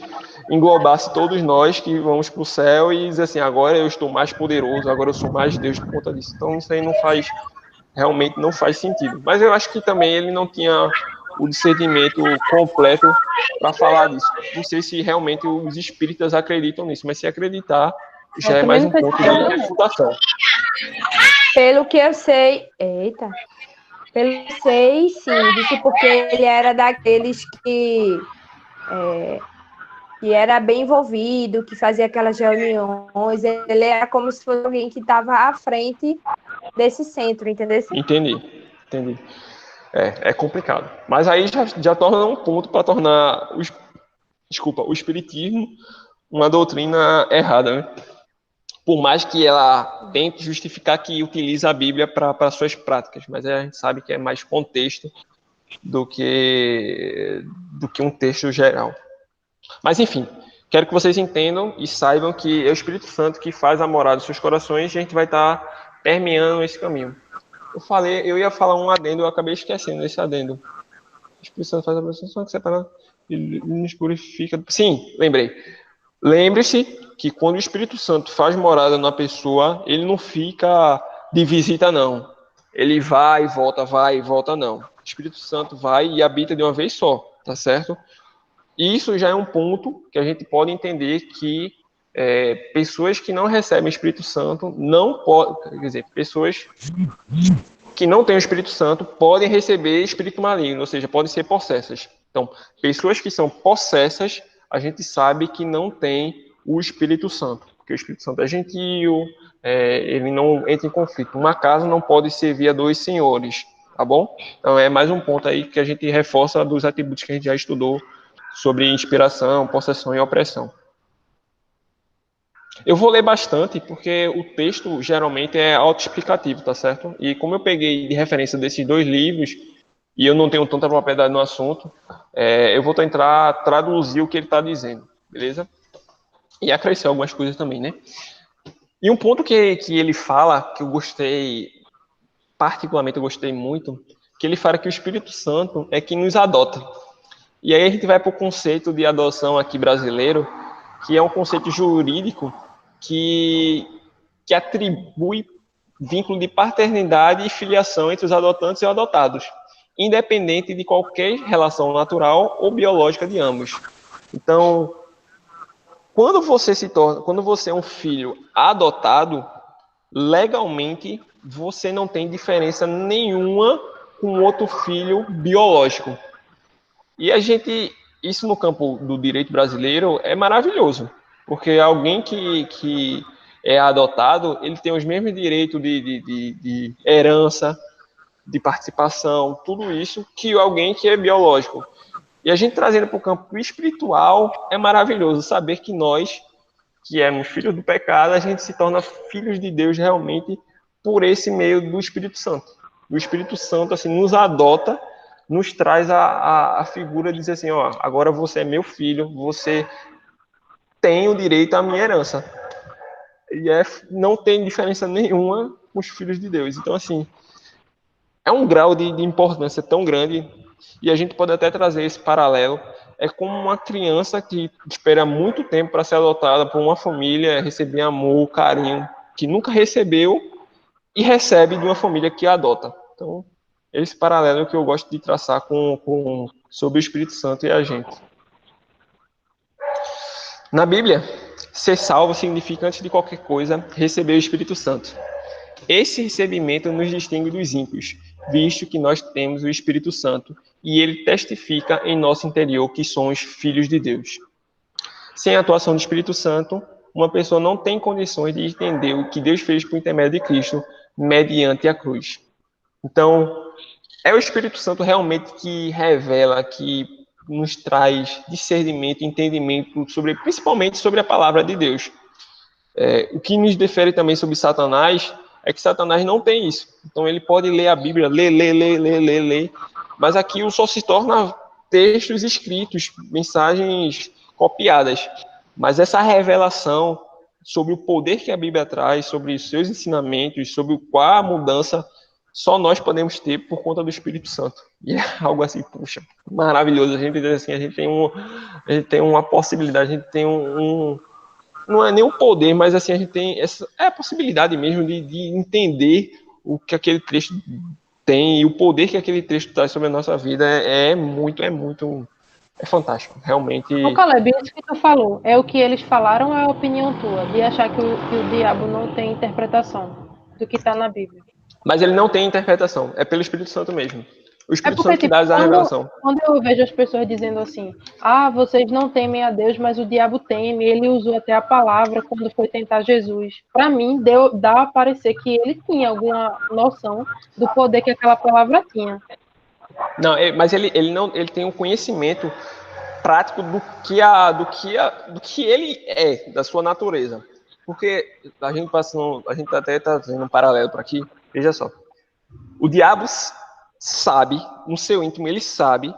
englobasse todos nós que vamos para o céu e dizer assim, agora eu estou mais poderoso, agora eu sou mais Deus por conta disso. Então isso aí realmente não faz sentido. Mas eu acho que também ele não tinha o discernimento completo para falar disso. Não sei se realmente os espíritas acreditam nisso, mas se acreditar, já é mais um ponto de refutação. Pelo que eu sei, pelo que eu sei, sim, disse porque ele era daqueles que era bem envolvido, que fazia aquelas reuniões, ele era como se fosse alguém que estava à frente desse centro, entendeu? Entendi. É complicado. Mas aí já torna um ponto para tornar o espiritismo uma doutrina errada, né? Por mais que ela tente justificar que utiliza a Bíblia para suas práticas, mas a gente sabe que é mais contexto do que um texto geral. Mas enfim, quero que vocês entendam e saibam que é o Espírito Santo que faz a morada dos seus corações e a gente vai estar permeando esse caminho. Eu ia falar um adendo, eu acabei esquecendo esse adendo. O Espírito Santo faz a abraçação que separa e nos purifica. Sim, lembrei. Lembre-se que quando o Espírito Santo faz morada na pessoa, ele não fica de visita, não. Ele vai e volta, não. O Espírito Santo vai e habita de uma vez só, tá certo? Isso já é um ponto que a gente pode entender que pessoas que não recebem o Espírito Santo não podem, quer dizer, pessoas que não têm o Espírito Santo podem receber espírito maligno, ou seja, podem ser possessas. Então, pessoas que são possessas, a gente sabe que não tem o Espírito Santo, porque o Espírito Santo é gentil, ele não entra em conflito. Uma casa não pode servir a dois senhores, tá bom? Então, é mais um ponto aí que a gente reforça dos atributos que a gente já estudou sobre inspiração, possessão e opressão. Eu vou ler bastante, porque o texto geralmente é autoexplicativo, tá certo? E como eu peguei de referência desses dois livros, e eu não tenho tanta propriedade no assunto, eu vou tentar traduzir o que ele está dizendo, beleza? E acrescer algumas coisas também, né? E um ponto que ele fala, que eu gostei, particularmente eu gostei muito, que ele fala que o Espírito Santo é quem nos adota. E aí a gente vai para o conceito de adoção aqui brasileiro, que é um conceito jurídico que atribui vínculo de paternidade e filiação entre os adotantes e os adotados, independente de qualquer relação natural ou biológica de ambos. Então, quando você é um filho adotado, legalmente você não tem diferença nenhuma com outro filho biológico. E isso no campo do direito brasileiro é maravilhoso, porque alguém que é adotado, ele tem os mesmos direitos de herança, de participação, tudo isso, que alguém que é biológico. E a gente trazendo para o campo espiritual, é maravilhoso saber que nós, que éramos filhos do pecado, a gente se torna filhos de Deus realmente por esse meio do Espírito Santo. O Espírito Santo assim nos adota, nos traz a figura de dizer assim, ó, agora você é meu filho, você tem o direito à minha herança. E não tem diferença nenhuma com os filhos de Deus. Então, assim, é um grau de importância tão grande, e a gente pode até trazer esse paralelo. É como uma criança que espera muito tempo para ser adotada por uma família, receber amor, carinho, que nunca recebeu, e recebe de uma família que a adota. Então, esse paralelo é o que eu gosto de traçar sobre o Espírito Santo e a gente. Na Bíblia, ser salvo significa, antes de qualquer coisa, receber o Espírito Santo. Esse recebimento nos distingue dos ímpios, visto que nós temos o Espírito Santo e ele testifica em nosso interior que somos filhos de Deus. Sem a atuação do Espírito Santo, uma pessoa não tem condições de entender o que Deus fez por intermédio de Cristo mediante a cruz. Então, é o Espírito Santo realmente que revela, que nos traz discernimento, entendimento, principalmente sobre a palavra de Deus. O que nos difere também sobre Satanás é que Satanás não tem isso. Então ele pode ler a Bíblia, ler, mas aquilo só se torna textos escritos, mensagens copiadas. Mas essa revelação sobre o poder que a Bíblia traz, sobre os seus ensinamentos, sobre qual a mudança, só nós podemos ter por conta do Espírito Santo. E é algo assim, puxa, maravilhoso. A gente diz assim, a gente tem uma possibilidade, a gente tem não é nem um poder, mas assim, a gente tem a possibilidade mesmo de entender o que aquele texto tem e o poder que aquele texto traz sobre a nossa vida é fantástico, realmente. Ô, Caleb, isso que tu falou, é o que eles falaram ou é a opinião tua, de achar que o diabo não tem interpretação do que está na Bíblia? Mas ele não tem interpretação, é pelo Espírito Santo mesmo. O Espírito Santo que dá a revelação. Quando eu vejo as pessoas dizendo assim, vocês não temem a Deus, mas o diabo teme, ele usou até a palavra quando foi tentar Jesus. Para mim, dá a parecer que ele tinha alguma noção do poder que aquela palavra tinha. Não, mas ele não, ele tem um conhecimento prático do que ele é, da sua natureza. Porque a gente até está fazendo um paralelo para aqui. Veja só, o diabo sabe, no seu íntimo, ele sabe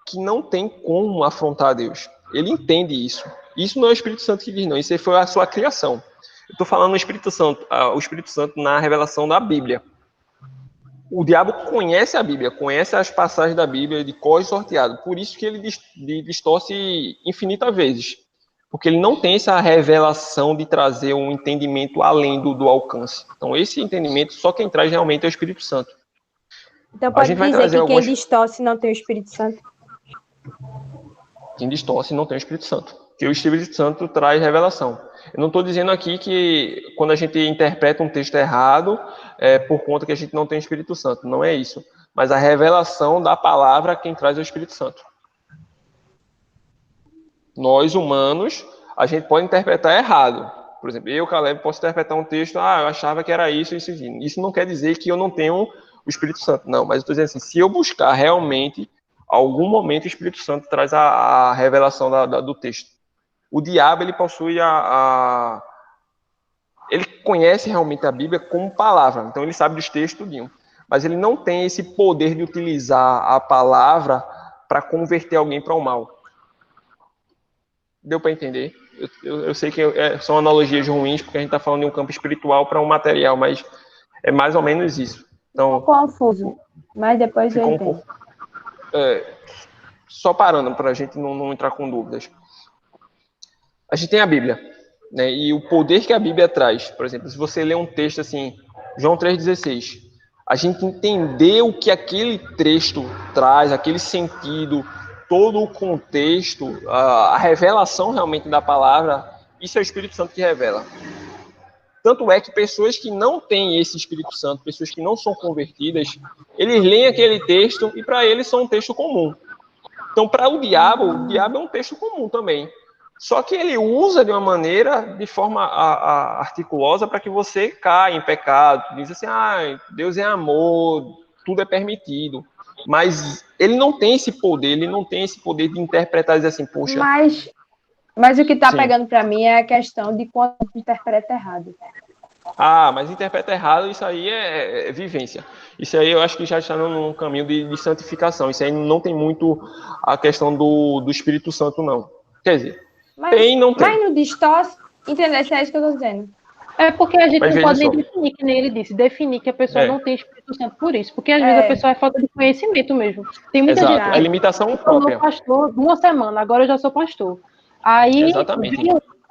que não tem como afrontar Deus. Ele entende isso. Isso não é o Espírito Santo que diz, não. Isso aí foi a sua criação. Eu estou falando do Espírito Santo, o Espírito Santo na revelação da Bíblia. O diabo conhece a Bíblia, conhece as passagens da Bíblia de cor e sorteado. Por isso que ele distorce infinitas vezes. Porque ele não tem essa revelação de trazer um entendimento além do alcance. Então, esse entendimento, só quem traz realmente é o Espírito Santo. Então pode dizer que quem distorce não tem o Espírito Santo? Quem distorce não tem o Espírito Santo. Porque o Espírito Santo traz revelação. Eu não estou dizendo aqui que quando a gente interpreta um texto errado, é por conta que a gente não tem o Espírito Santo. Não é isso. Mas a revelação da palavra, quem traz é o Espírito Santo. Nós, humanos, a gente pode interpretar errado. Por exemplo, eu, Caleb, posso interpretar um texto, eu achava que era isso. Isso não quer dizer que eu não tenho o Espírito Santo. Não, mas eu estou dizendo assim, se eu buscar realmente, algum momento o Espírito Santo traz a revelação do texto. O diabo, ele possui ele conhece realmente a Bíblia como palavra, então ele sabe dos textos tudinho. Mas ele não tem esse poder de utilizar a palavra para converter alguém para o mal. Deu para entender? Eu sei que são analogias ruins, porque a gente está falando de um campo espiritual para um material, mas é mais ou menos isso. Então, confuso, mas depois eu entendo. Só parando, para a gente não entrar com dúvidas. A gente tem a Bíblia, né? E o poder que a Bíblia traz. Por exemplo, se você ler um texto assim, João 3,16, a gente entender o que aquele texto traz, aquele sentido, todo o contexto, a revelação realmente da palavra, isso é o Espírito Santo que revela. Tanto é que pessoas que não têm esse Espírito Santo, pessoas que não são convertidas, eles leem aquele texto e para eles são um texto comum. Então, para o diabo é um texto comum também. Só que ele usa de uma maneira, de forma articulosa, para que você caia em pecado. Diz assim, Deus é amor, tudo é permitido. Mas ele não tem esse poder, de interpretar e dizer assim, poxa... Mas o que está pegando para mim é a questão de quando interpreta errado. Mas interpreta errado, isso aí é vivência. Isso aí eu acho que já está num caminho de santificação. Isso aí não tem muito a questão do Espírito Santo, não. Quer dizer, tem e não tem. Mas no distorce, entendeu? É isso que eu estou dizendo. É porque a gente não pode nem definir, que nem ele disse, definir que a pessoa não tem Espírito Santo por isso. Porque às vezes a pessoa é falta de conhecimento mesmo. Tem muita gente a limitação própria. Eu sou pastor uma semana, agora eu já sou pastor. Aí, tá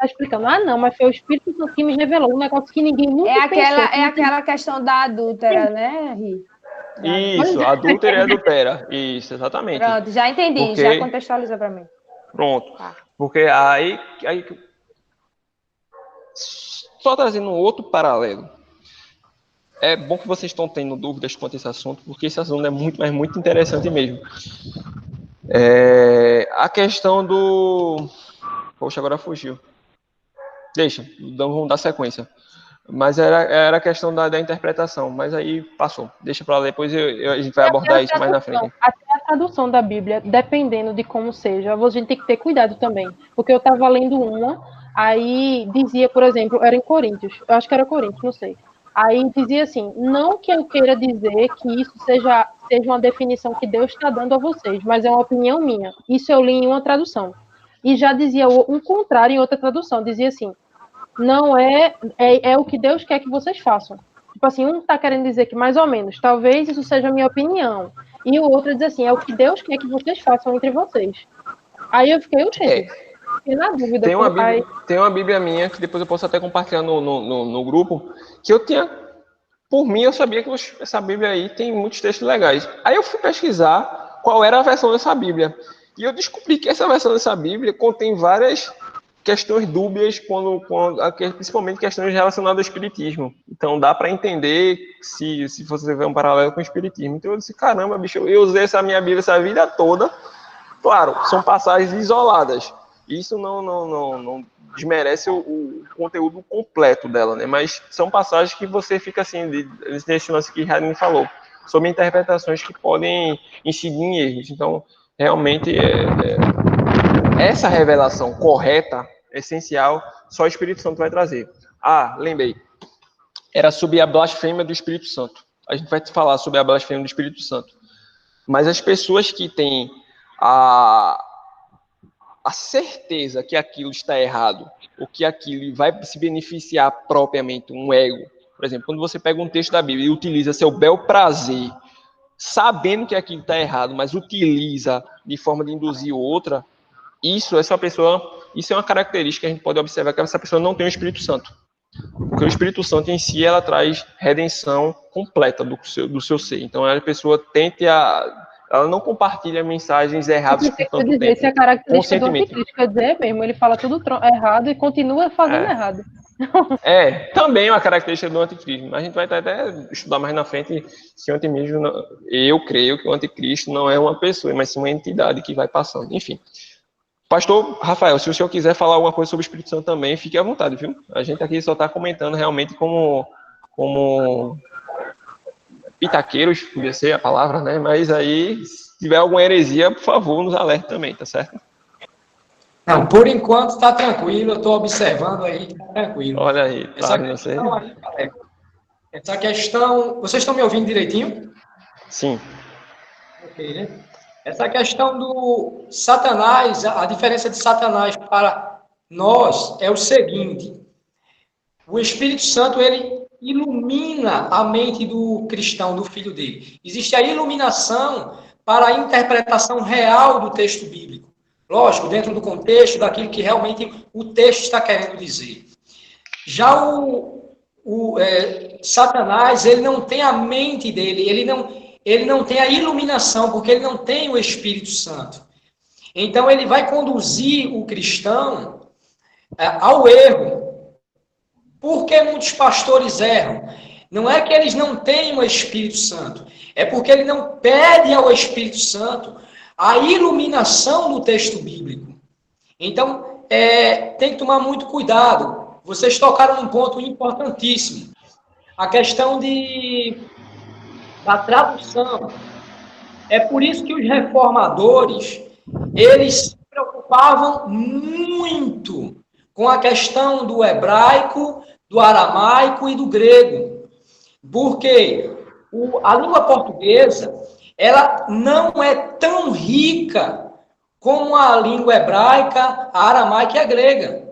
explicando, não, mas foi o Espírito Santo que me revelou um negócio que ninguém nunca pensou. É aquela questão da adúltera, né, Ri? Isso, adúltera e adultera. Isso, exatamente. Pronto, já entendi, já contextualizou para mim. Pronto. Porque aí só trazendo um outro paralelo. É bom que vocês estão tendo dúvidas quanto a esse assunto, porque esse assunto é muito interessante mesmo. A questão do... Poxa, agora fugiu. Deixa, vamos dar sequência. Mas era a questão da interpretação, mas aí passou. Deixa para lá, depois a gente vai abordar isso mais na frente. Até a tradução da Bíblia, dependendo de como seja, a gente tem que ter cuidado também. Porque eu estava lendo uma, aí dizia, por exemplo, era em Coríntios, eu acho que era Coríntios, não sei. Aí dizia assim, não que eu queira dizer que isso seja uma definição que Deus está dando a vocês, mas é uma opinião minha. Isso eu li em uma tradução. E já dizia um contrário em outra tradução, dizia assim, não é o que Deus quer que vocês façam. Tipo assim, um está querendo dizer que mais ou menos, talvez isso seja a minha opinião. E o outro diz assim, é o que Deus quer que vocês façam entre vocês. Aí eu fiquei, fiquei na dúvida. Tem uma Bíblia minha, que depois eu posso até compartilhar no grupo, que eu tinha, por mim, eu sabia que essa Bíblia aí tem muitos textos legais. Aí eu fui pesquisar qual era a versão dessa Bíblia. E eu descobri que essa versão dessa Bíblia contém várias questões dúbias, principalmente questões relacionadas ao Espiritismo. Então dá para entender se você vê um paralelo com o Espiritismo. Então eu disse, caramba, bicho, eu usei essa minha Bíblia essa vida toda. Claro, são passagens isoladas. Isso não desmerece o conteúdo completo dela, né? Mas são passagens que você fica assim, nesse lance que Radin falou. sobre interpretações que podem incidir em erros. Então, realmente, essa revelação correta, essencial, só o Espírito Santo vai trazer. Ah, lembrei. Era sobre a blasfêmia do Espírito Santo. A gente vai falar sobre a blasfêmia do Espírito Santo. Mas as pessoas que têm a certeza que aquilo está errado, ou que aquilo vai se beneficiar propriamente um ego. Por exemplo, quando você pega um texto da Bíblia e utiliza seu bel prazer, sabendo que aquilo está errado, mas utiliza de forma de induzir outra, isso é uma característica que a gente pode observar, que essa pessoa não tem o Espírito Santo. Porque o Espírito Santo em si, ela traz redenção completa do seu ser. Então, a pessoa ela não compartilha mensagens erradas por tanto tempo. Essa é a característica do anticristo, quer dizer mesmo, ele fala tudo errado e continua fazendo errado. Também é uma característica do anticristo, mas a gente vai até estudar mais na frente se o anticristo, eu creio que o anticristo não é uma pessoa, mas sim uma entidade que vai passando. Enfim. Pastor Rafael, se o senhor quiser falar alguma coisa sobre o Espírito Santo também, fique à vontade, viu? A gente aqui só está comentando realmente como pitaqueiros, podia ser a palavra, né? Mas aí, se tiver alguma heresia, por favor, nos alerte também, tá certo? Não, por enquanto está tranquilo, eu estou observando aí, está tranquilo. Olha aí, tá, não sei. Essa questão, vocês estão me ouvindo direitinho? Sim. Ok, né? Essa questão do Satanás, a diferença de Satanás para nós é o seguinte: o Espírito Santo, ele ilumina a mente do cristão, do filho dele. Existe a iluminação para a interpretação real do texto bíblico. Lógico, dentro do contexto daquilo que realmente o texto está querendo dizer. Já Satanás, ele não tem a mente dele, ele não tem a iluminação, porque ele não tem o Espírito Santo. Então, ele vai conduzir o cristão ao erro. Por que muitos pastores erram? Não é que eles não têm o Espírito Santo, é porque ele não pede ao Espírito Santo a iluminação do texto bíblico. Então, tem que tomar muito cuidado. Vocês tocaram num ponto importantíssimo. A questão da tradução. É por isso que os reformadores, eles se preocupavam muito com a questão do hebraico, do aramaico e do grego. Porque a língua portuguesa, ela não é tão rica como a língua hebraica, a aramaica e a grega.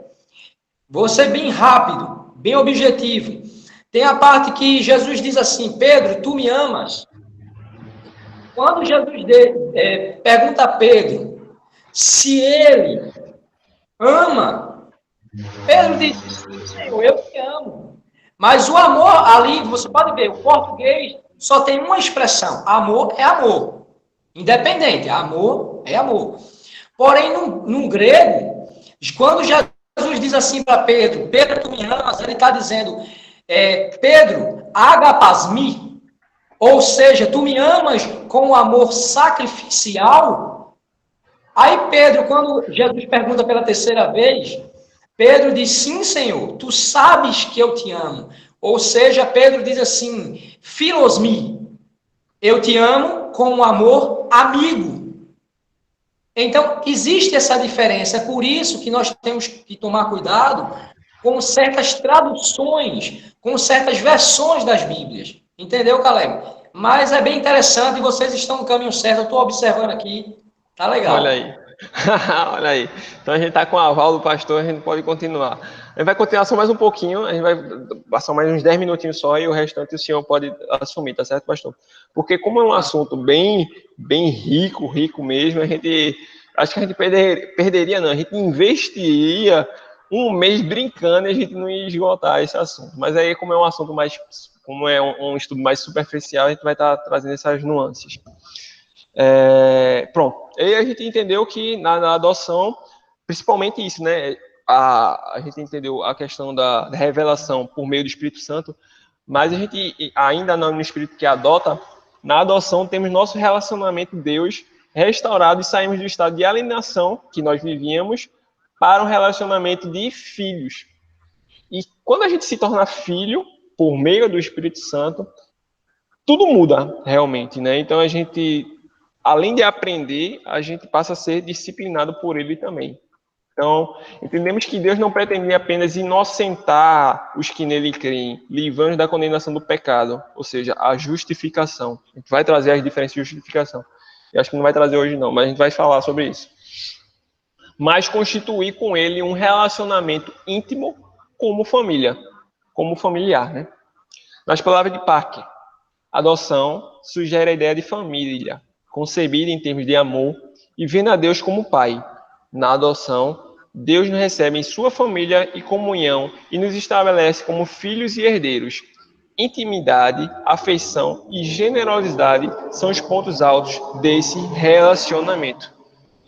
Vou ser bem rápido, bem objetivo. Tem a parte que Jesus diz assim: Pedro, tu me amas? Quando Jesus pergunta a Pedro se ele ama, Pedro diz: sim, Senhor, eu te amo. Mas o amor ali, você pode ver, o português só tem uma expressão: amor é amor. Independente, amor é amor. Porém, no grego, quando Jesus diz assim para Pedro: Pedro, tu me amas, ele está dizendo: Pedro, agapasmi, ou seja, tu me amas com o amor sacrificial. Aí Pedro, quando Jesus pergunta pela terceira vez, Pedro diz: sim, Senhor, tu sabes que eu te amo. Ou seja, Pedro diz assim: filosmi, eu te amo com um amor amigo. Então, existe essa diferença. É por isso que nós temos que tomar cuidado com certas traduções, com certas versões das Bíblias. Entendeu, Caleb? Mas é bem interessante e vocês estão no caminho certo. Eu estou observando aqui. Tá legal. Olha aí. Olha aí. Então a gente está com o aval do pastor, a gente pode continuar. A gente vai continuar só mais um pouquinho, a gente vai passar mais uns 10 minutinhos só e o restante o senhor pode assumir, tá certo, pastor? Porque como é um assunto bem rico mesmo, acho que a gente perderia não, a gente investiria um mês brincando e a gente não ia esgotar esse assunto. Mas aí, como é um assunto como é um estudo mais superficial, a gente vai estar trazendo essas nuances. Pronto. Aí a gente entendeu que na adoção, principalmente isso, né? A gente entendeu a questão da revelação por meio do Espírito Santo, mas a gente ainda não no Espírito que adota, na adoção temos nosso relacionamento com Deus restaurado e saímos do estado de alienação que nós vivíamos para um relacionamento de filhos. E quando a gente se torna filho, por meio do Espírito Santo, tudo muda realmente, né? Então a gente, além de aprender, a gente passa a ser disciplinado por ele também. Então, entendemos que Deus não pretendia apenas inocentar os que nele creem, livrando da condenação do pecado, ou seja, a justificação. A gente vai trazer as diferenças de justificação. Eu acho que não vai trazer hoje não, mas a gente vai falar sobre isso. Mas constituir com ele um relacionamento íntimo como família, como familiar, né? Nas palavras de Parker, adoção sugere a ideia de família, concebida em termos de amor e vendo a Deus como pai. Na adoção, Deus nos recebe em sua família e comunhão e nos estabelece como filhos e herdeiros. Intimidade, afeição e generosidade são os pontos altos desse relacionamento.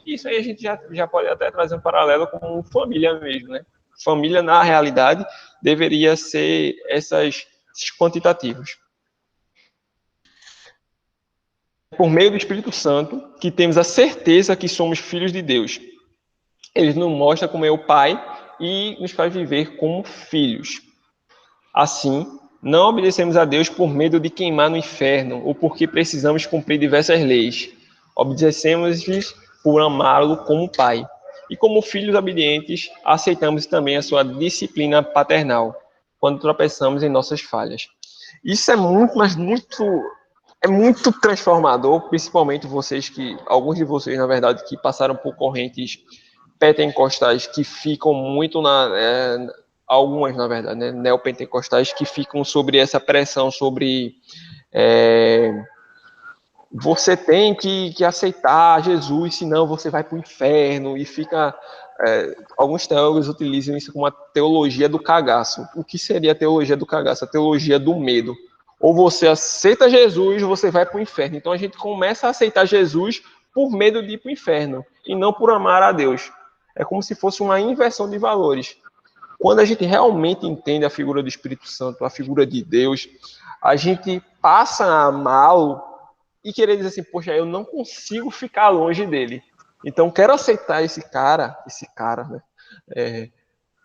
Isso aí a gente já pode até trazer um paralelo com família mesmo, né? Família, na realidade, deveria ser esses quantitativos. Por meio do Espírito Santo, que temos a certeza que somos filhos de Deus. Ele nos mostra como é o Pai e nos faz viver como filhos. Assim, não obedecemos a Deus por medo de queimar no inferno ou porque precisamos cumprir diversas leis. Obedecemos-lhes por amá-lo como Pai. E como filhos obedientes, aceitamos também a sua disciplina paternal, quando tropeçamos em nossas falhas. Isso é muito transformador, principalmente vocês alguns de vocês, na verdade, que passaram por correntes pentecostais que ficam muito algumas, na verdade, né, neopentecostais que ficam sobre essa pressão, sobre você tem que aceitar Jesus, senão você vai para o inferno, e fica... alguns teólogos utilizam isso como a teologia do cagaço. O que seria a teologia do cagaço? A teologia do medo. Ou você aceita Jesus, ou você vai para o inferno. Então a gente começa a aceitar Jesus por medo de ir para o inferno, e não por amar a Deus. É como se fosse uma inversão de valores. Quando a gente realmente entende a figura do Espírito Santo, a figura de Deus, a gente passa a amá-lo e querer dizer assim, poxa, eu não consigo ficar longe dele. Então, quero aceitar esse cara, né?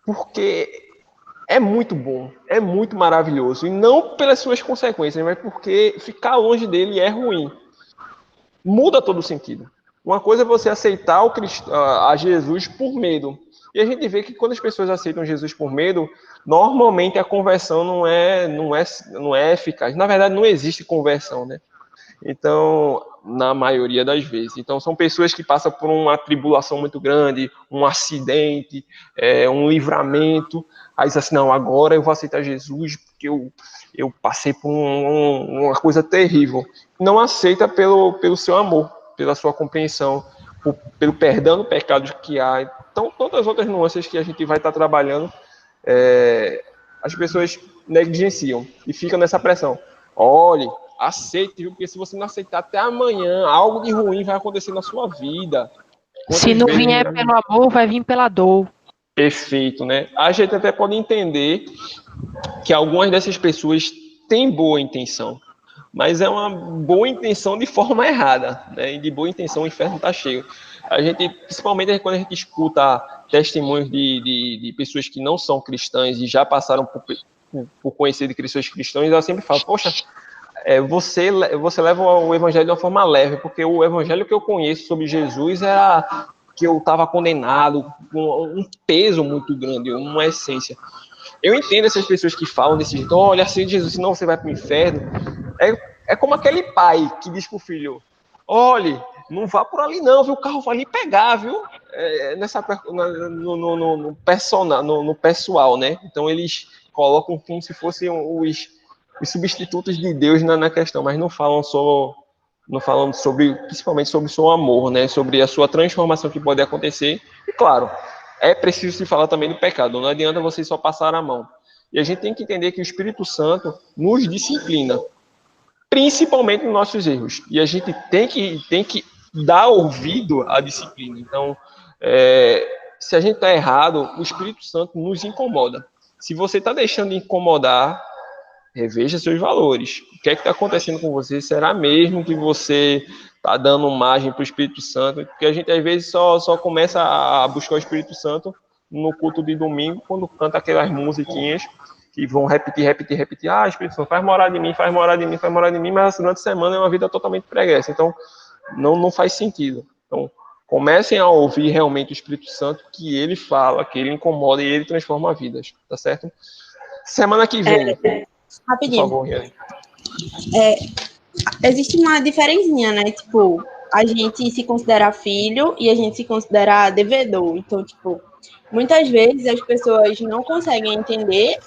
Porque é muito bom, é muito maravilhoso. E não pelas suas consequências, mas porque ficar longe dele é ruim. Muda todo o sentido. Uma coisa é você aceitar a Jesus por medo. E a gente vê que quando as pessoas aceitam Jesus por medo, normalmente a conversão não é eficaz. Na verdade, não existe conversão, né? Então, na maioria das vezes. Então, são pessoas que passam por uma tribulação muito grande, um acidente, um livramento. Aí diz assim, não, agora eu vou aceitar Jesus porque eu passei por uma coisa terrível. Não aceita pelo seu amor, pela sua compreensão, pelo perdão do pecado que há. Então, todas as outras nuances que a gente vai estar trabalhando, as pessoas negligenciam e ficam nessa pressão. Olhe, aceite, porque se você não aceitar até amanhã, algo de ruim vai acontecer na sua vida. Se não vier pelo amor, vai vir pela dor. Perfeito, né? A gente até pode entender que algumas dessas pessoas têm boa intenção, mas é uma boa intenção de forma errada, né? E de boa intenção o inferno está cheio. A gente, principalmente quando a gente escuta testemunhos de pessoas que não são cristãs e já passaram por conhecer de pessoas cristãs, ela sempre fala, poxa, você leva o evangelho de uma forma leve, porque o evangelho que eu conheço sobre Jesus era que eu estava condenado, com um peso muito grande, uma essência. Eu entendo essas pessoas que falam desse jeito, olha, aceita Jesus, senão você vai para o inferno. É como aquele pai que diz para o filho, olhe, não vá por ali não, viu? O carro vai lhe pegar, viu? No pessoal, né? Então eles colocam como se fossem os substitutos de Deus na questão, mas não falam principalmente sobre o seu amor, né? Sobre a sua transformação que pode acontecer. E claro, é preciso se falar também do pecado. Não adianta você só passar a mão. E a gente tem que entender que o Espírito Santo nos disciplina, principalmente nos nossos erros. E a gente tem que dar ouvido à disciplina. Então, se a gente está errado, o Espírito Santo nos incomoda. Se você está deixando de incomodar, reveja seus valores. O que é que está acontecendo com você? Será mesmo que você está dando margem para o Espírito Santo? Porque a gente, às vezes, só começa a buscar o Espírito Santo no culto de domingo, quando canta aquelas musiquinhas que vão repetir, Espírito Santo, faz morar de mim, mas durante a semana é uma vida totalmente preguiça. Então, não faz sentido. Então, comecem a ouvir realmente o Espírito Santo, que ele fala, que ele incomoda e ele transforma vidas, tá certo? Semana que vem, Rapidinho. por favor, Riane. Existe uma diferencinha, né? Tipo, a gente se considera filho e a gente se considera devedor. Então, tipo, muitas vezes as pessoas não conseguem entender,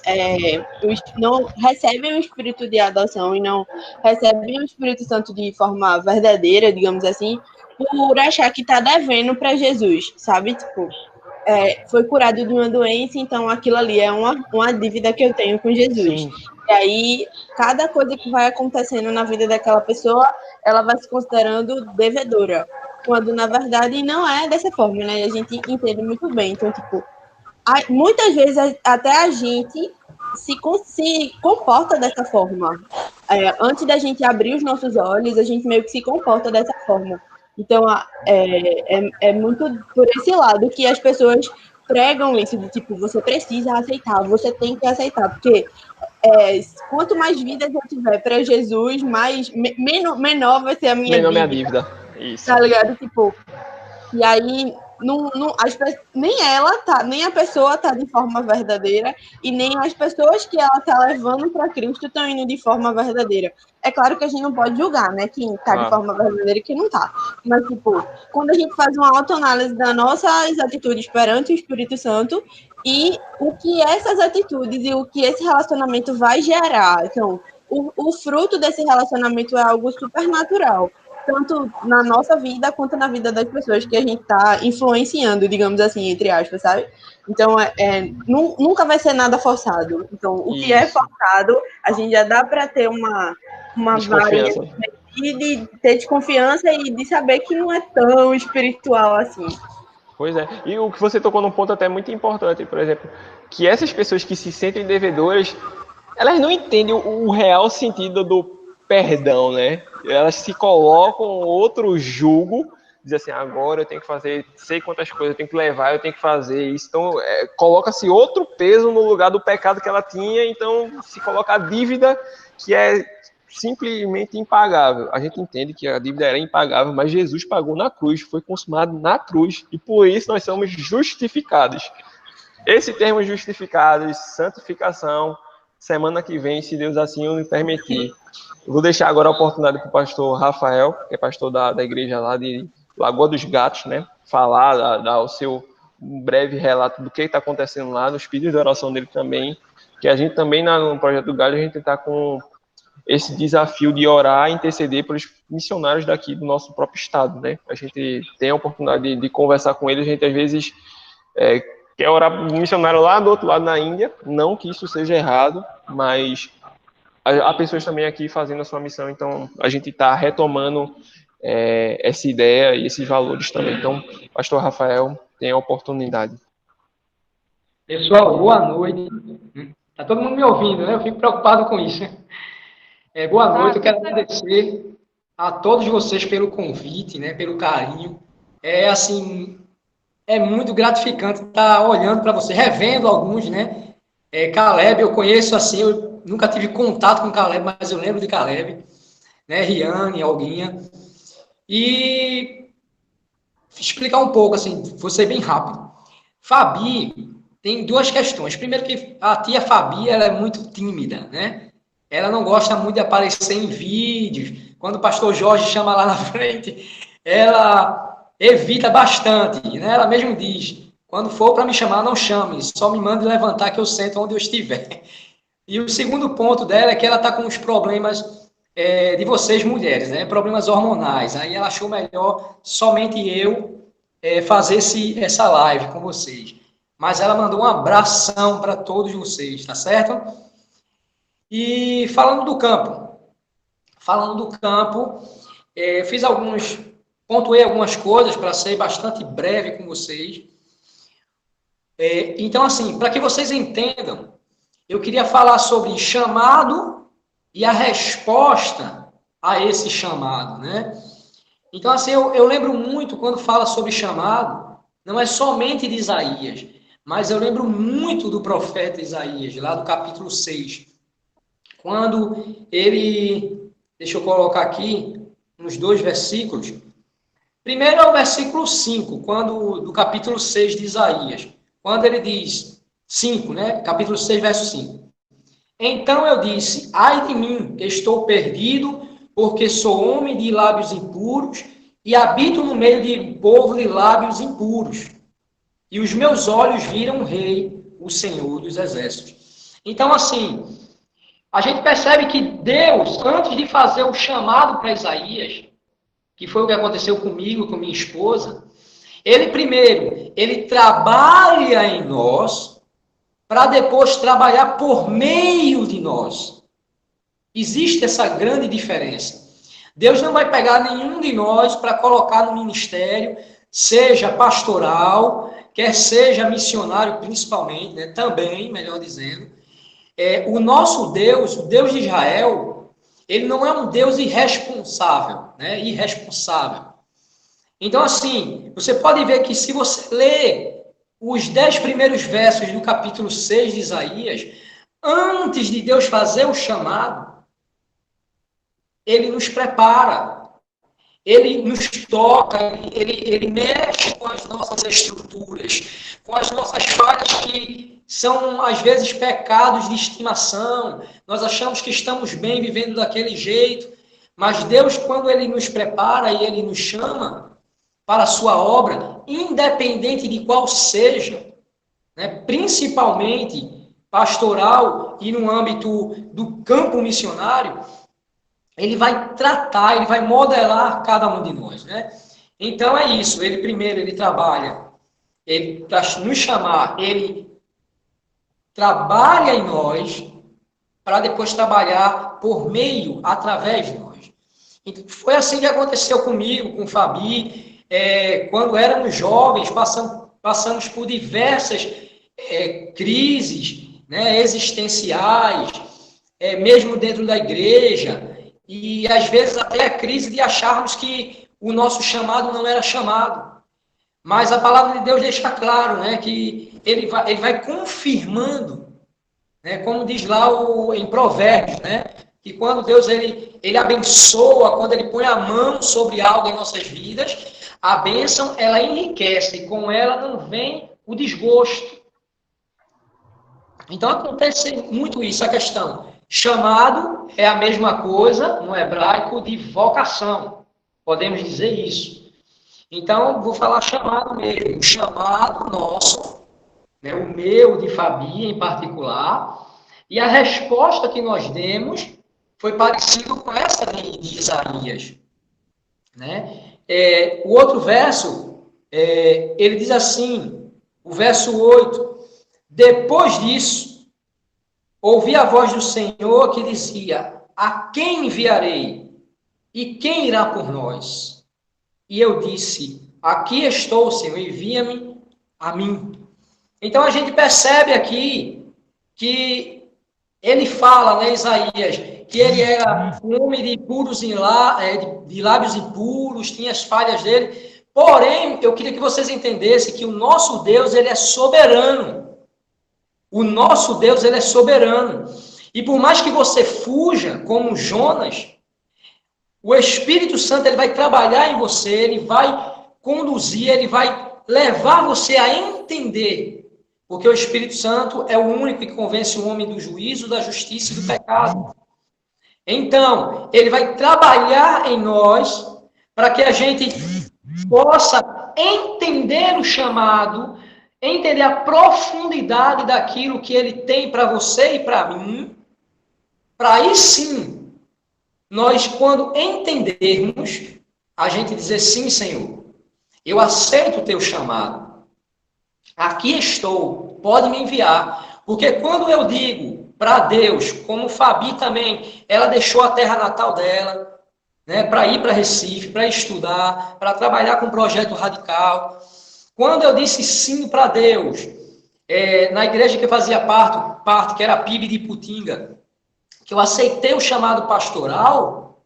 não recebem o espírito de adoção e não recebem o Espírito Santo de forma verdadeira, digamos assim, por achar que tá devendo para Jesus, sabe? Tipo, foi curado de uma doença, então aquilo ali é uma dívida que eu tenho com Jesus. Sim. E aí, cada coisa que vai acontecendo na vida daquela pessoa, ela vai se considerando devedora. Quando, na verdade, não é dessa forma, né? A gente entende muito bem. Então, tipo, muitas vezes até a gente se comporta dessa forma. Antes da gente abrir os nossos olhos, a gente meio que se comporta dessa forma. Então, é muito por esse lado que as pessoas pregam isso, de tipo, você precisa aceitar, você tem que aceitar, porque quanto mais vidas eu tiver para Jesus, menor vai ser a minha dívida. Isso. Tá ligado? Tipo, e aí nem a pessoa tá de forma verdadeira e nem as pessoas que ela tá levando para Cristo estão indo de forma verdadeira. É claro que a gente não pode julgar, né, quem tá de forma verdadeira e quem não tá. Mas, tipo, quando a gente faz uma autoanálise das nossas atitudes perante o Espírito Santo e o que essas atitudes e o que esse relacionamento vai gerar. Então, o fruto desse relacionamento é algo supernatural, tanto na nossa vida quanto na vida das pessoas que a gente está influenciando, digamos assim, entre aspas, sabe? Então, nunca vai ser nada forçado. Então, o que é forçado, a gente já dá para ter uma varinha de ter desconfiança e de saber que não é tão espiritual assim. Pois é. E o que você tocou num ponto até muito importante, por exemplo, que essas pessoas que se sentem devedoras, elas não entendem o real sentido do perdão, né? Elas se colocam outro jugo, dizem assim, agora eu tenho que fazer sei quantas coisas, eu tenho que levar, eu tenho que fazer isso. Então, coloca-se outro peso no lugar do pecado que ela tinha, então se coloca a dívida que é simplesmente impagável. A gente entende que a dívida era impagável, mas Jesus pagou na cruz, foi consumado na cruz, e por isso nós somos justificados. Esse termo justificados, santificação, semana que vem, se Deus assim o permitir. Eu vou deixar agora a oportunidade para o pastor Rafael, que é pastor da igreja lá de Lagoa dos Gatos, né? Falar, dar o seu breve relato do que está acontecendo lá, nos pedidos de oração dele também, que a gente também, no Projeto do Galho, a gente está com esse desafio de orar e interceder pelos missionários daqui do nosso próprio estado, né? A gente tem a oportunidade de conversar com eles, a gente às vezes quer orar para um missionário lá do outro lado na Índia, não que isso seja errado, mas há pessoas também aqui fazendo a sua missão, então a gente está retomando essa ideia e esses valores também. Então, pastor Rafael, tem a oportunidade. Pessoal, boa noite. Está todo mundo me ouvindo, né? Eu fico preocupado com isso. Boa noite, eu quero agradecer a todos vocês pelo convite, né? Pelo carinho. É muito gratificante estar olhando para você, revendo alguns, né? Caleb, eu conheço assim, eu nunca tive contato com Caleb, mas eu lembro de Caleb, né? Riane, Alguinha. E explicar um pouco, assim, vou ser bem rápido. Fabi tem duas questões. Primeiro que a tia Fabi, ela é muito tímida, né? Ela não gosta muito de aparecer em vídeos. Quando o pastor Jorge chama lá na frente, ela evita bastante, né? Ela mesmo diz, quando for para me chamar, não chame, só me mande levantar que eu sento onde eu estiver. E o segundo ponto dela é que ela está com os problemas de vocês, mulheres, né? Problemas hormonais. Aí ela achou melhor somente eu fazer essa live com vocês. Mas ela mandou um abração para todos vocês, tá certo? E falando do campo, pontuei algumas coisas para ser bastante breve com vocês. Então, assim, para que vocês entendam, eu queria falar sobre chamado e a resposta a esse chamado, né? Então, assim, eu lembro muito quando fala sobre chamado, não é somente de Isaías, mas eu lembro muito do profeta Isaías, lá do capítulo 6, quando ele, deixa eu colocar aqui, uns 2 versículos. Primeiro é o versículo 5, do capítulo 6 de Isaías, quando ele diz, 5, né? Capítulo 6, verso 5. Então eu disse, ai de mim, que estou perdido, porque sou homem de lábios impuros e habito no meio de um povo de lábios impuros. E os meus olhos viram o Rei, o Senhor dos Exércitos. Então, assim, a gente percebe que Deus, antes de fazer o chamado para Isaías, que foi o que aconteceu comigo, com minha esposa, ele trabalha em nós, para depois trabalhar por meio de nós. Existe essa grande diferença. Deus não vai pegar nenhum de nós para colocar no ministério, seja pastoral, quer seja missionário principalmente, né? Também, melhor dizendo. O nosso Deus, o Deus de Israel, ele não é um Deus irresponsável, né? Irresponsável. Então, assim, você pode ver que se você ler os 10 primeiros versos do capítulo 6 de Isaías, antes de Deus fazer o chamado, ele nos prepara, ele nos toca, ele mexe com as nossas estruturas, com as nossas falhas que são, às vezes, pecados de estimação. Nós achamos que estamos bem vivendo daquele jeito, mas Deus, quando ele nos prepara e ele nos chama para a sua obra, independente de qual seja, né, principalmente pastoral e no âmbito do campo missionário, ele vai tratar, ele vai modelar cada um de nós, né? Então é isso, ele trabalha, para nos chamar, ele trabalha em nós, para depois trabalhar por meio, através de nós. Então, foi assim que aconteceu comigo, com o Fabi, quando éramos jovens, passamos por diversas crises, né, existenciais, mesmo dentro da igreja, e às vezes até a crise de acharmos que o nosso chamado não era chamado. Mas a palavra de Deus deixa claro, né, que ele vai confirmando, né, como diz lá em Provérbios, né, que quando Deus ele abençoa, quando ele põe a mão sobre algo em nossas vidas, a bênção, ela enriquece, e com ela não vem o desgosto. Então, acontece muito isso, a questão. Chamado é a mesma coisa, no hebraico, de vocação. Podemos dizer isso. Então, vou falar chamado mesmo. O chamado nosso, né, o meu, de Fabi, em particular, e a resposta que nós demos foi parecido com essa de Isaías, né? O outro verso, ele diz assim, o verso 8, depois disso, ouvi a voz do Senhor que dizia, a quem enviarei? E quem irá por nós? E eu disse, aqui estou, Senhor, envia-me a mim. Então a gente percebe aqui que ele fala, né, Isaías, que ele era um homem de lábios impuros, tinha as falhas dele. Porém, eu queria que vocês entendessem que o nosso Deus, ele é soberano. O nosso Deus, ele é soberano. E por mais que você fuja, como Jonas, o Espírito Santo, ele vai trabalhar em você, ele vai conduzir, ele vai levar você a entender. Porque o Espírito Santo é o único que convence o homem do juízo, da justiça e do pecado. Então, ele vai trabalhar em nós para que a gente possa entender o chamado, entender a profundidade daquilo que ele tem para você e para mim, para aí sim, nós, quando entendermos, a gente dizer, sim, Senhor, eu aceito o teu chamado, aqui estou, pode me enviar, porque quando eu digo para Deus, como Fabi também, ela deixou a terra natal dela, né, para ir para Recife, para estudar, para trabalhar com um projeto radical. Quando eu disse sim para Deus, na igreja que eu fazia parte, que era a PIB de Iputinga, que eu aceitei o chamado pastoral,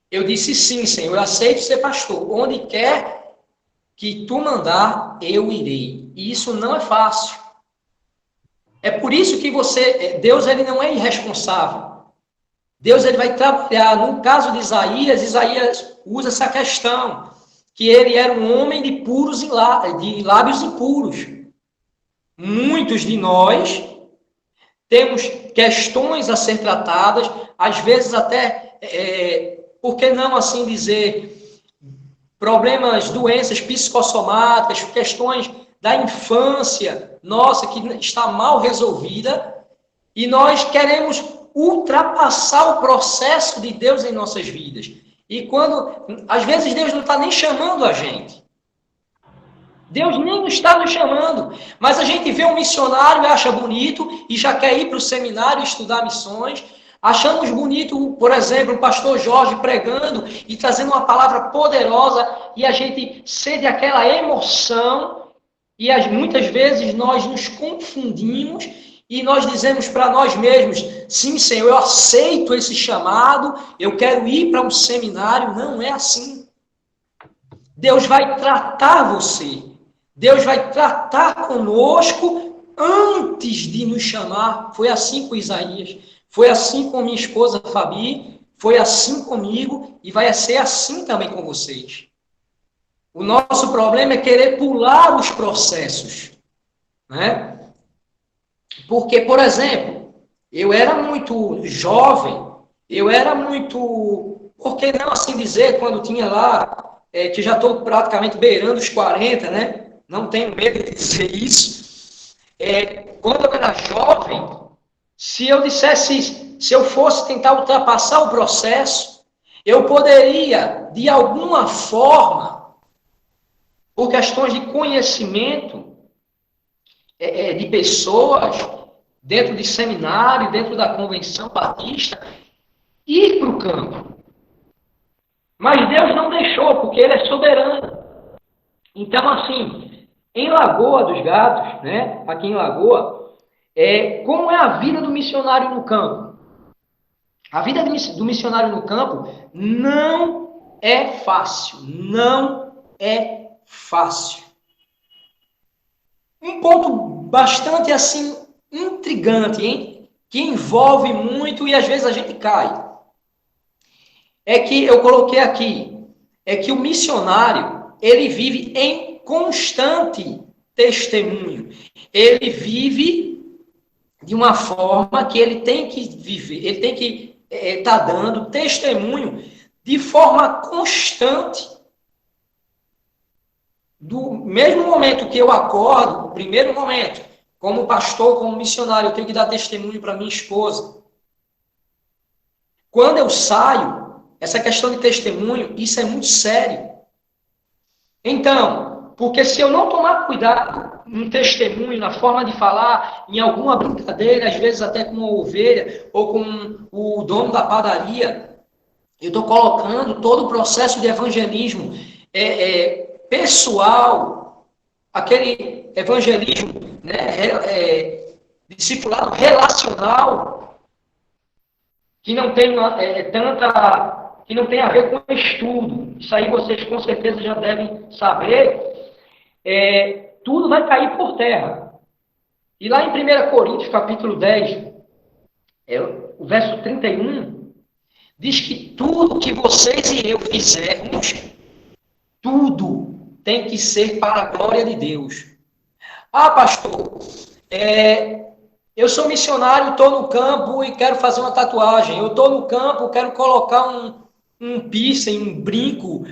eu disse sim, Senhor, eu aceito ser pastor. Onde quer que tu mandar, eu irei. E isso não é fácil. É por isso que Deus ele não é irresponsável. Deus ele vai trabalhar. No caso de Isaías usa essa questão, que ele era um homem de lábios impuros. Muitos de nós temos questões a ser tratadas, às vezes até, por que não assim dizer, problemas, doenças psicossomáticas, questões da infância, nossa, que está mal resolvida, e nós queremos ultrapassar o processo de Deus em nossas vidas. E às vezes Deus não está nem chamando a gente. Deus nem está nos chamando, mas a gente vê um missionário e acha bonito e já quer ir para o seminário estudar missões. Achamos bonito, por exemplo, o pastor Jorge pregando e trazendo uma palavra poderosa e a gente sente aquela emoção e muitas vezes nós nos confundimos e nós dizemos para nós mesmos, sim, Senhor, eu aceito esse chamado, eu quero ir para um seminário. Não é assim. Deus vai tratar você. Deus vai tratar conosco antes de nos chamar. Foi assim com Isaías. Foi assim com minha esposa Fabi. Foi assim comigo. E vai ser assim também com vocês. O nosso problema é querer pular os processos. Né? Porque, por exemplo, eu era muito jovem. Eu era muito... Por que não assim dizer, quando tinha lá... que já estou praticamente beirando os 40, né? Não tenho medo de dizer isso. Quando eu era jovem, se eu fosse tentar ultrapassar o processo, eu poderia, de alguma forma, por questões de conhecimento de pessoas, dentro de seminário, dentro da Convenção Batista, ir para o campo. Mas Deus não deixou, porque Ele é soberano. Então, assim, em Lagoa dos Gatos, né, aqui em Lagoa, como é a vida do missionário no campo? A vida do missionário no campo não é fácil. Não é fácil. Um ponto bastante, assim, intrigante, hein? Que envolve muito e às vezes a gente cai. É que eu coloquei aqui, é que o missionário, ele vive em constante testemunho. Ele vive de uma forma que ele tem que viver, ele tem que estar dando testemunho de forma constante. Do mesmo momento que eu acordo, o primeiro momento, como pastor, como missionário, eu tenho que dar testemunho para minha esposa. Quando eu saio, essa questão de testemunho, isso é muito sério. Então, porque se eu não tomar cuidado no testemunho, na forma de falar, em alguma brincadeira, às vezes até com uma ovelha ou com o dono da padaria, eu estou colocando todo o processo de evangelismo pessoal, aquele evangelismo, né, discipulado relacional, que não tem que não tem a ver com estudo. Isso aí vocês com certeza já devem saber. Tudo vai cair por terra. E lá em 1 Coríntios, capítulo 10, o verso 31, diz que tudo que vocês e eu fizermos, tudo tem que ser para a glória de Deus. Ah, pastor, eu sou missionário, estou no campo e quero fazer uma tatuagem. Eu estou no campo, quero colocar um piercing, um brinco.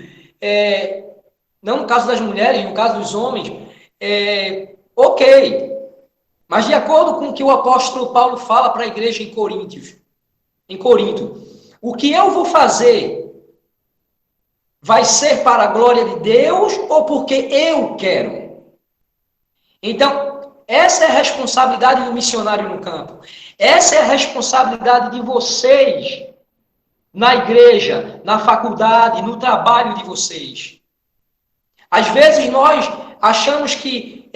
Não no caso das mulheres, no caso dos homens. Ok. Mas de acordo com o que o apóstolo Paulo fala para a igreja em Corinto, o que eu vou fazer vai ser para a glória de Deus ou porque eu quero? Então, essa é a responsabilidade do missionário no campo. Essa é a responsabilidade de vocês na igreja, na faculdade, no trabalho de vocês. Às vezes nós achamos que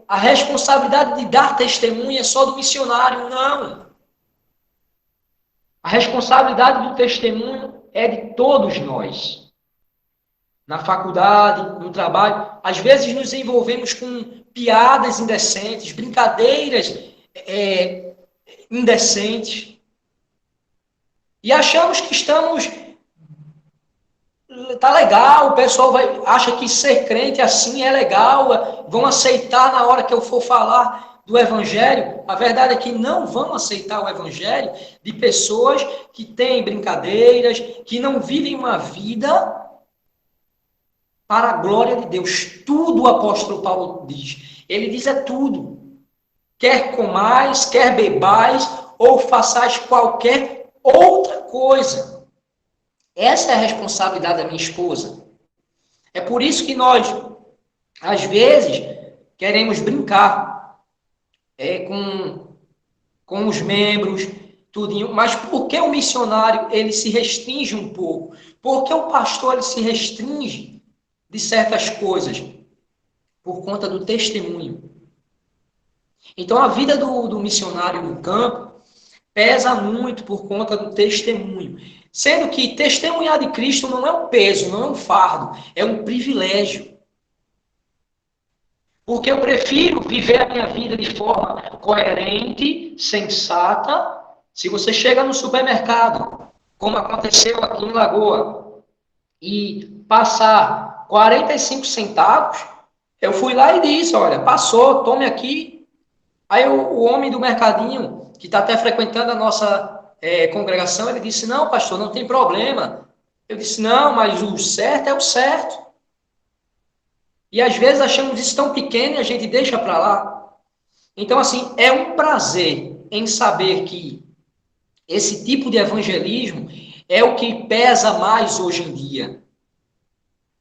a responsabilidade de dar testemunho é só do missionário. Não. A responsabilidade do testemunho é de todos nós. Na faculdade, no trabalho. Às vezes nos envolvemos com piadas indecentes, brincadeiras indecentes. E achamos que estamos... Tá legal, o pessoal acha que ser crente assim é legal, vão aceitar na hora que eu for falar do Evangelho. A verdade é que não vão aceitar o Evangelho de pessoas que têm brincadeiras, que não vivem uma vida para a glória de Deus. Tudo o apóstolo Paulo diz. Ele diz tudo. Quer comais, quer bebais, ou façais qualquer outra coisa. Essa é a responsabilidade da minha esposa. É por isso que nós, às vezes, queremos brincar com os membros, tudinho. Mas por que o missionário ele se restringe um pouco? Por que o pastor ele se restringe de certas coisas? Por conta do testemunho. Então, a vida do missionário no campo pesa muito por conta do testemunho. Sendo que testemunhar de Cristo não é um peso, não é um fardo, é um privilégio. Porque eu prefiro viver a minha vida de forma coerente, sensata. Se você chega no supermercado, como aconteceu aqui em Lagoa, e passar 45 centavos, eu fui lá e disse, olha, passou, tome aqui. Aí o homem do mercadinho, que está até frequentando a nossa congregação, ele disse, não, pastor, não tem problema. Eu disse, não, mas o certo é o certo. E às vezes achamos isso tão pequeno e a gente deixa para lá. Então, assim, é um prazer em saber que esse tipo de evangelismo é o que pesa mais hoje em dia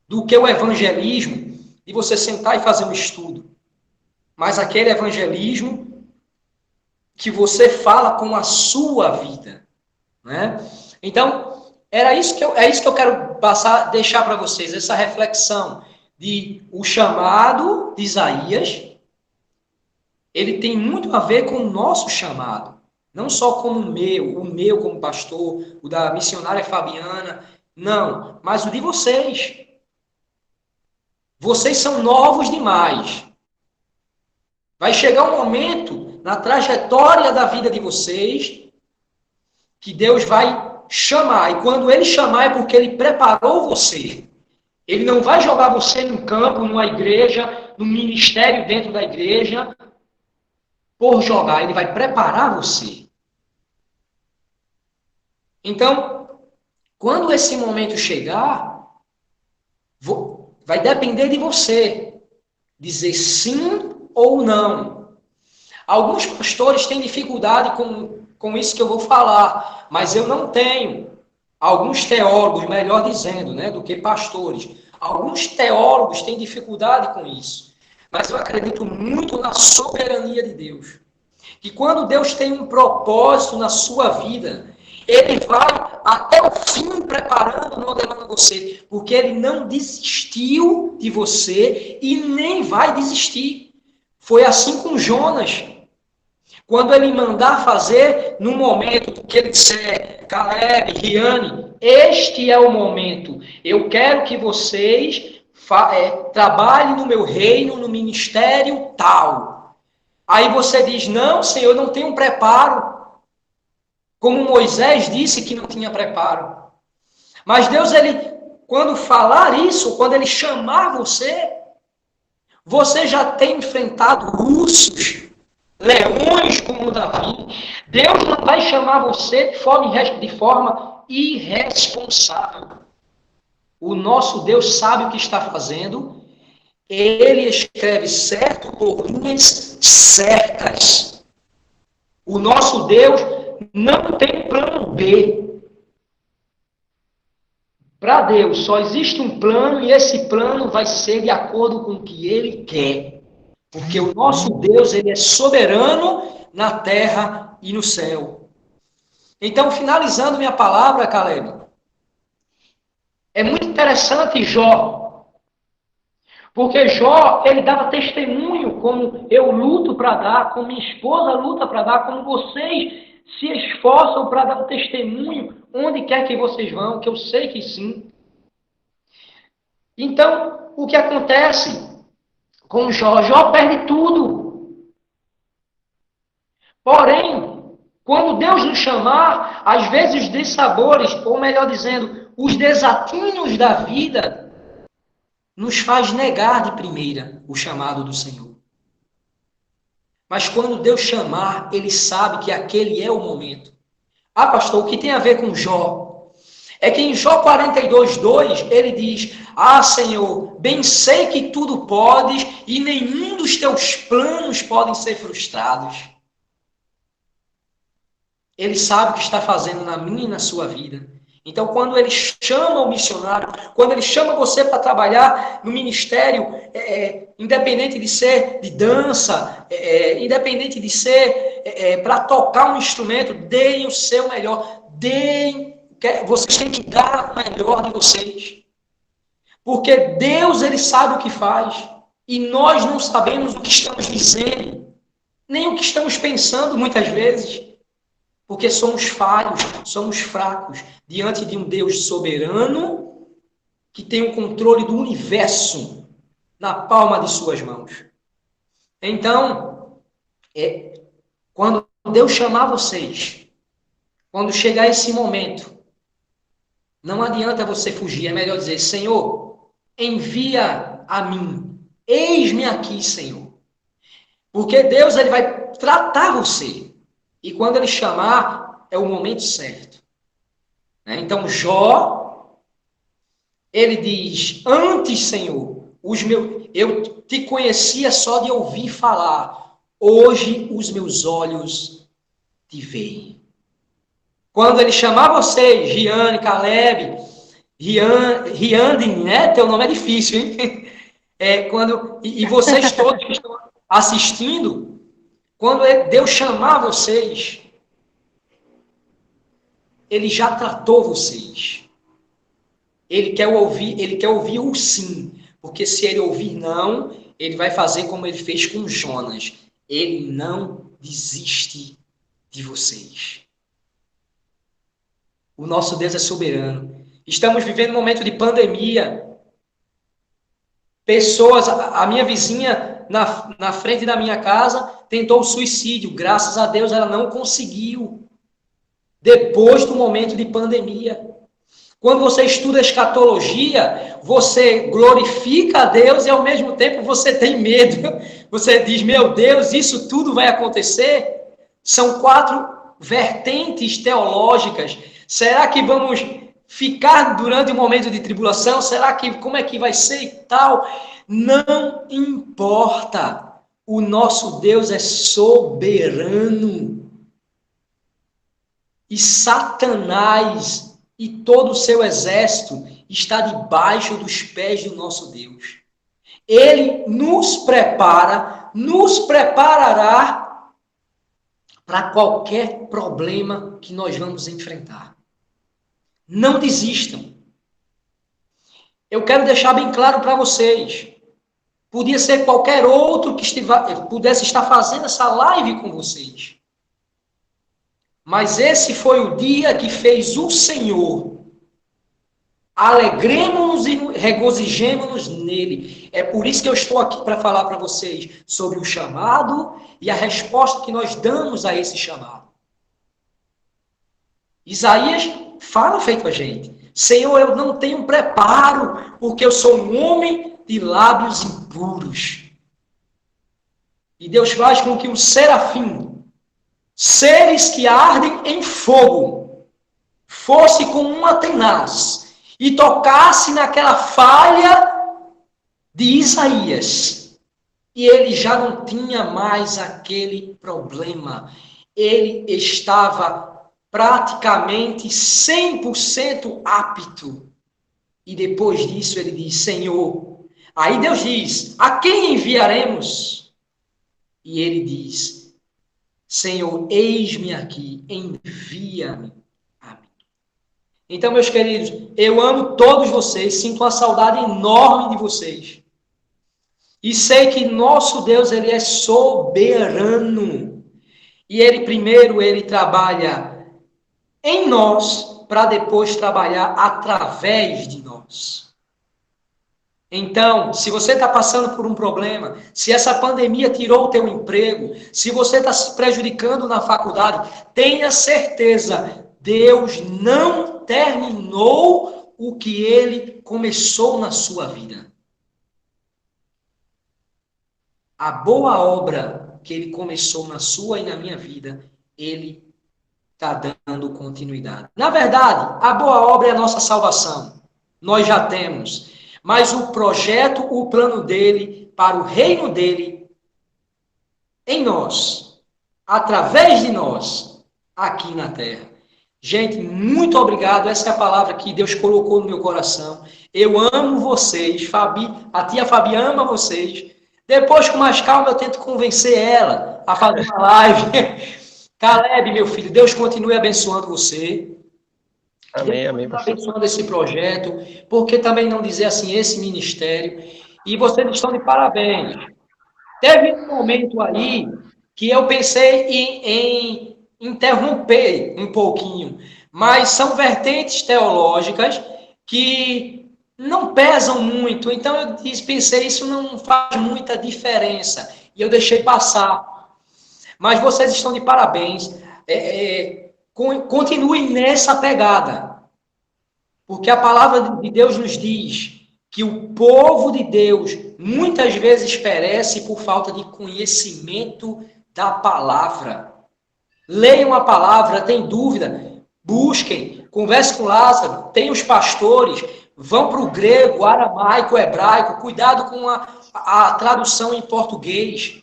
do que o evangelismo de você sentar e fazer um estudo. Mas aquele evangelismo que você fala com a sua vida, né? Então, é isso que eu quero deixar para vocês, essa reflexão de o chamado de Isaías, ele tem muito a ver com o nosso chamado, não só como o meu como pastor, o da missionária Fabiana, não, mas o de vocês. Vocês são novos demais. Vai chegar um momento na trajetória da vida de vocês que Deus vai chamar. E quando Ele chamar é porque Ele preparou você. Ele não vai jogar você num campo, numa igreja, num ministério dentro da igreja, por jogar. Ele vai preparar você. Então, quando esse momento chegar, vai depender de você dizer sim ou não. Alguns pastores têm dificuldade com isso que eu vou falar, mas eu não tenho. Alguns teólogos, melhor dizendo, né, do que pastores. Alguns teólogos têm dificuldade com isso. Mas eu acredito muito na soberania de Deus. Que quando Deus tem um propósito na sua vida, Ele vai até o fim preparando, modelando você. Porque Ele não desistiu de você e nem vai desistir. Foi assim com Jonas. Quando ele mandar fazer, no momento que ele disser, Caleb, Riane, este é o momento. Eu quero que vocês trabalhem no meu reino, no ministério tal. Aí você diz, não, Senhor, eu não tenho preparo. Como Moisés disse que não tinha preparo. Mas Deus, quando falar isso, quando Ele chamar você já tem enfrentado ursos, leões como Davi. Deus não vai chamar você de forma irresponsável. O nosso Deus sabe o que está fazendo. Ele escreve certo por linhas certas. O nosso Deus não tem plano B. Para Deus só existe um plano e esse plano vai ser de acordo com o que Ele quer. Porque o nosso Deus, Ele é soberano na terra e no céu. Então, finalizando minha palavra, Caleb, é muito interessante Jó. Porque Jó, ele dava testemunho, como eu luto para dar, como minha esposa luta para dar, como vocês se esforçam para dar um testemunho onde quer que vocês vão, que eu sei que sim. Então, o que acontece com Jó? Jó perde tudo. Porém, quando Deus nos chamar, às vezes os dissabores, ou melhor dizendo, os desatinhos da vida, nos faz negar de primeira o chamado do Senhor. Mas quando Deus chamar, Ele sabe que aquele é o momento. Ah, pastor, o que tem a ver com Jó? É que em Jó 42:2, ele diz: ah, Senhor, bem sei que tudo podes e nenhum dos teus planos podem ser frustrados. Ele sabe o que está fazendo na minha e na sua vida. Então, quando ele chama o missionário, quando ele chama você para trabalhar no ministério, independente de ser de dança, independente de ser para tocar um instrumento, deem o seu melhor. Vocês têm que dar o melhor de vocês. Porque Deus, Ele sabe o que faz. E nós não sabemos o que estamos dizendo, nem o que estamos pensando muitas vezes. Porque somos falhos, somos fracos, diante de um Deus soberano que tem o controle do universo na palma de suas mãos. Então, quando Deus chamar vocês, quando chegar esse momento, não adianta você fugir, é melhor dizer: Senhor, envia a mim, eis-me aqui, Senhor. Porque Deus, Ele vai tratar você. E quando Ele chamar, é o momento certo. Então, Jó, ele diz: antes, Senhor, eu te conhecia só de ouvir falar. Hoje os meus olhos te veem. Quando Ele chamar vocês, Giane, Caleb, Riande, né? Teu nome é difícil, hein? E vocês todos que estão assistindo, quando Deus chamar vocês, Ele já tratou vocês. Ele quer ouvir o sim. Porque se Ele ouvir não, Ele vai fazer como Ele fez com Jonas. Ele não desiste de vocês. O nosso Deus é soberano. Estamos vivendo um momento de pandemia. Pessoas, a minha vizinha na frente da minha casa tentou suicídio. Graças a Deus ela não conseguiu. Depois do momento de pandemia. Quando você estuda escatologia, você glorifica a Deus e ao mesmo tempo você tem medo. Você diz: meu Deus, isso tudo vai acontecer? São 4 vertentes teológicas. Será que vamos ficar durante o momento de tribulação? Como é que vai ser e tal? Não importa. O nosso Deus é soberano. E Satanás e todo o seu exército está debaixo dos pés do nosso Deus. Ele nos preparará para qualquer problema que nós vamos enfrentar. Não desistam. Eu quero deixar bem claro para vocês. Podia ser qualquer outro que pudesse estar fazendo essa live com vocês. Mas esse foi o dia que fez o Senhor. Alegremos-nos e regozijemos-nos nele. É por isso que eu estou aqui para falar para vocês sobre o chamado e a resposta que nós damos a esse chamado. Isaías fala feito a gente: Senhor, eu não tenho preparo, porque eu sou um homem de lábios impuros. E Deus faz com que um serafim, seres que ardem em fogo, fosse com uma tenaz e tocasse naquela falha de Isaías. E ele já não tinha mais aquele problema. Ele estava praticamente 100% apto. E depois disso ele diz: Senhor. Aí Deus diz: a quem enviaremos? E ele diz: Senhor, eis-me aqui, envia-me a mim. Então, meus queridos, eu amo todos vocês, sinto uma saudade enorme de vocês. E sei que nosso Deus, Ele é soberano. E Ele trabalha em nós, para depois trabalhar através de nós. Então, se você está passando por um problema, se essa pandemia tirou o teu emprego, se você está se prejudicando na faculdade, tenha certeza, Deus não terminou o que Ele começou na sua vida. A boa obra que Ele começou na sua e na minha vida, Ele está dando continuidade. Na verdade, a boa obra é a nossa salvação. Nós já temos. Mas o projeto, o plano dele, para o reino dele, em nós, através de nós, aqui na terra. Gente, muito obrigado. Essa é a palavra que Deus colocou no meu coração. Eu amo vocês. Fabi, a tia Fabi ama vocês. Depois, com mais calma, eu tento convencer ela a fazer uma live. Caleb, meu filho, Deus continue abençoando você. Amém, amém, pastor. Abençoando esse projeto, porque também não dizer assim, esse ministério. E vocês estão de parabéns. Teve um momento aí que eu pensei em interromper um pouquinho, mas são vertentes teológicas que não pesam muito. Então eu pensei, isso não faz muita diferença. E eu deixei passar. Mas vocês estão de parabéns. Continuem nessa pegada. Porque a palavra de Deus nos diz que o povo de Deus muitas vezes perece por falta de conhecimento da palavra. Leiam a palavra, tem dúvida, busquem, converse com Lázaro, tem os pastores, vão para o grego, aramaico, hebraico, cuidado com a tradução em português.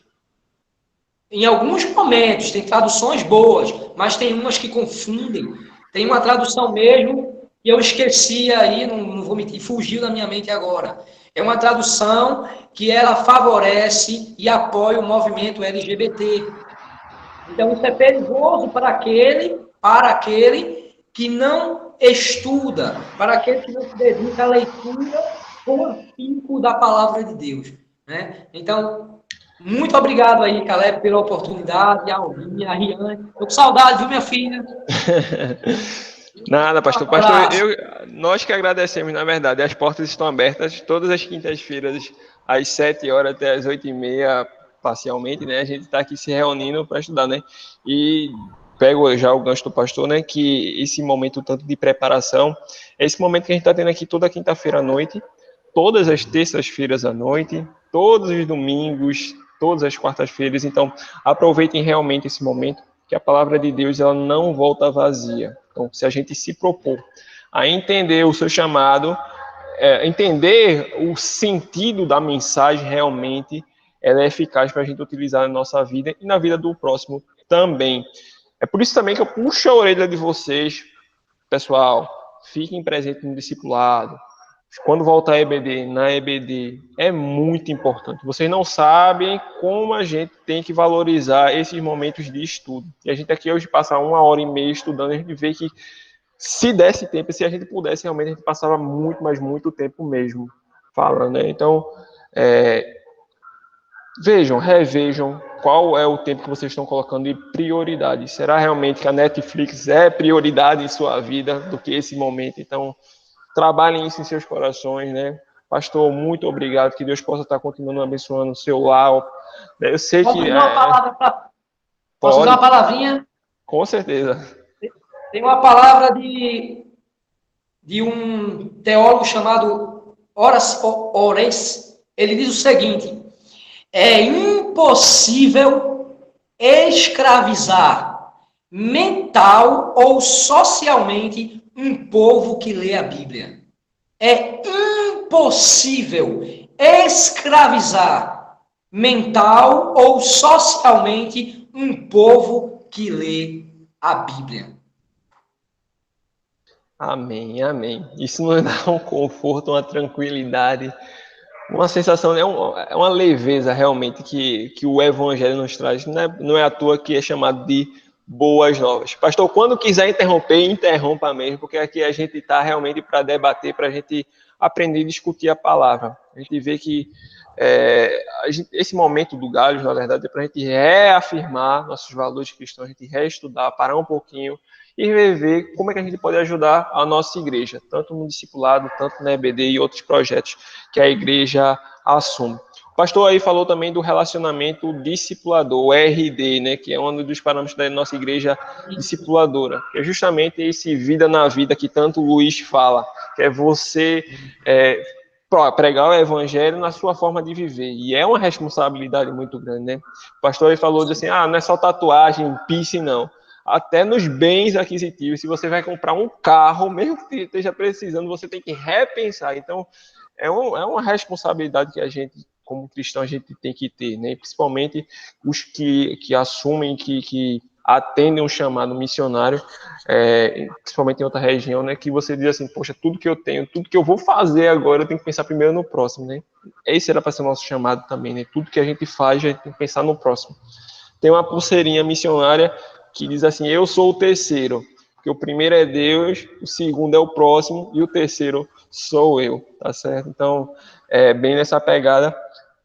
Em alguns momentos, tem traduções boas, mas tem umas que confundem. Tem uma tradução mesmo, e eu esqueci aí, não vou mentir, fugiu da minha mente agora. É uma tradução que ela favorece e apoia o movimento LGBT. Então, isso é perigoso para aquele que não estuda, para aquele que não se dedica à leitura com afinco da palavra de Deus. Né? Então, muito obrigado aí, Caleb, pela oportunidade, a Alvinha, a Riane. Estou com saudade, viu, minha filha? Nada, pastor. Nós que agradecemos, na verdade. As portas estão abertas todas as quintas-feiras, às 7 horas até às 8h30, parcialmente, né? A gente está aqui se reunindo para estudar, né? E pego já o gancho do pastor, né? Que esse momento tanto de preparação, é esse momento que a gente está tendo aqui toda quinta-feira à noite, todas as terças-feiras à noite, todos os domingos, todas as quartas-feiras. Então, aproveitem realmente esse momento, que a palavra de Deus ela não volta vazia. Então, se a gente se propor a entender o seu chamado, entender o sentido da mensagem realmente, ela é eficaz para a gente utilizar na nossa vida e na vida do próximo também. É por isso também que eu puxo a orelha de vocês, pessoal, fiquem presentes no discipulado. Quando voltar a EBD, na EBD, é muito importante. Vocês não sabem como a gente tem que valorizar esses momentos de estudo. E a gente aqui hoje passa 1h30 estudando, a gente vê que se desse tempo, se a gente pudesse, realmente a gente passava muito, mas muito tempo mesmo falando, né? Então, revejam qual é o tempo que vocês estão colocando de prioridade. Será realmente que a Netflix é prioridade em sua vida do que esse momento? Então, trabalhem isso em seus corações, né? Pastor, muito obrigado. Que Deus possa estar continuando abençoando o seu lar. Eu sei que... Posso usar uma palavrinha? Com certeza. Tem uma palavra de um teólogo chamado Horace. Ele diz o seguinte: é impossível escravizar mental ou socialmente um povo que lê a Bíblia. É impossível escravizar mental ou socialmente um povo que lê a Bíblia. Amém, amém. Isso nos dá um conforto, uma tranquilidade, uma sensação, é uma leveza realmente que o Evangelho nos traz. Não é à toa que é chamado de boas novas. Pastor, quando quiser interromper, interrompa mesmo, porque aqui a gente está realmente para debater, para a gente aprender e discutir a palavra. A gente vê que esse momento do Galhos, na verdade, é para a gente reafirmar nossos valores cristãos, a gente reestudar, parar um pouquinho e rever como é que a gente pode ajudar a nossa igreja, tanto no discipulado, tanto na EBD e outros projetos que a igreja assume. O pastor aí falou também do relacionamento discipulador, o RD, né, que é um dos parâmetros da nossa igreja discipuladora, que é justamente esse vida na vida que tanto o Luiz fala, que é você pregar o evangelho na sua forma de viver, e é uma responsabilidade muito grande, né? O pastor aí falou assim, não é só tatuagem, piercing, não. Até nos bens aquisitivos, se você vai comprar um carro, mesmo que esteja precisando, você tem que repensar. Então, é uma responsabilidade que a gente, como cristão, a gente tem que ter, né? Principalmente os que assumem, que atendem um chamado missionário, principalmente em outra região, né? Que você diz assim, poxa, tudo que eu tenho, tudo que eu vou fazer agora, eu tenho que pensar primeiro no próximo, né? Esse era para ser o nosso chamado também, né? Tudo que a gente faz, a gente tem que pensar no próximo. Tem uma pulseirinha missionária que diz assim, eu sou o terceiro, porque o primeiro é Deus, o segundo é o próximo e o terceiro sou eu, tá certo? Então, bem nessa pegada.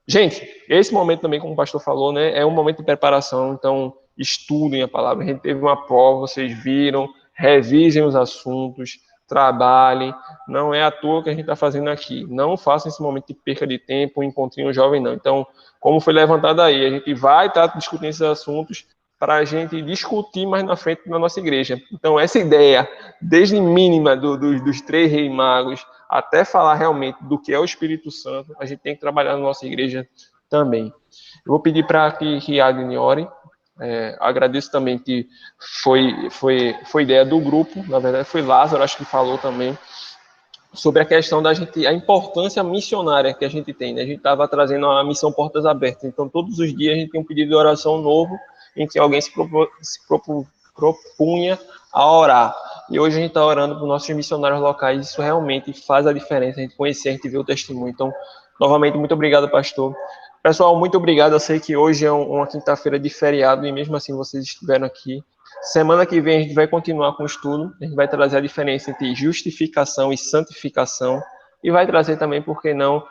Gente, esse momento também, como o pastor falou, né, é um momento de preparação, então estudem a palavra. A gente teve uma prova, vocês viram, revisem os assuntos, trabalhem, não é à toa que a gente está fazendo aqui. Não façam esse momento de perca de tempo, um encontrinho jovem, não. Então, como foi levantado aí, a gente vai estar discutindo esses assuntos para a gente discutir mais na frente na nossa igreja. Então, essa ideia, desde mínima dos 3 reis magos, até falar realmente do que é o Espírito Santo, a gente tem que trabalhar na nossa igreja também. Eu vou pedir para que Agni ore. Agradeço também que foi ideia do grupo, na verdade foi Lázaro, acho que falou também, sobre a questão a importância missionária que a gente tem, né? A gente estava trazendo a missão Portas Abertas, então todos os dias a gente tem um pedido de oração novo, em que alguém se propunha a orar. E hoje a gente está orando para os nossos missionários locais, isso realmente faz a diferença, a gente conhecer, a gente ver o testemunho. Então, novamente, muito obrigado, pastor. Pessoal, muito obrigado. Eu sei que hoje é uma quinta-feira de feriado e mesmo assim vocês estiveram aqui. Semana que vem a gente vai continuar com o estudo, a gente vai trazer a diferença entre justificação e santificação e vai trazer também, por que não,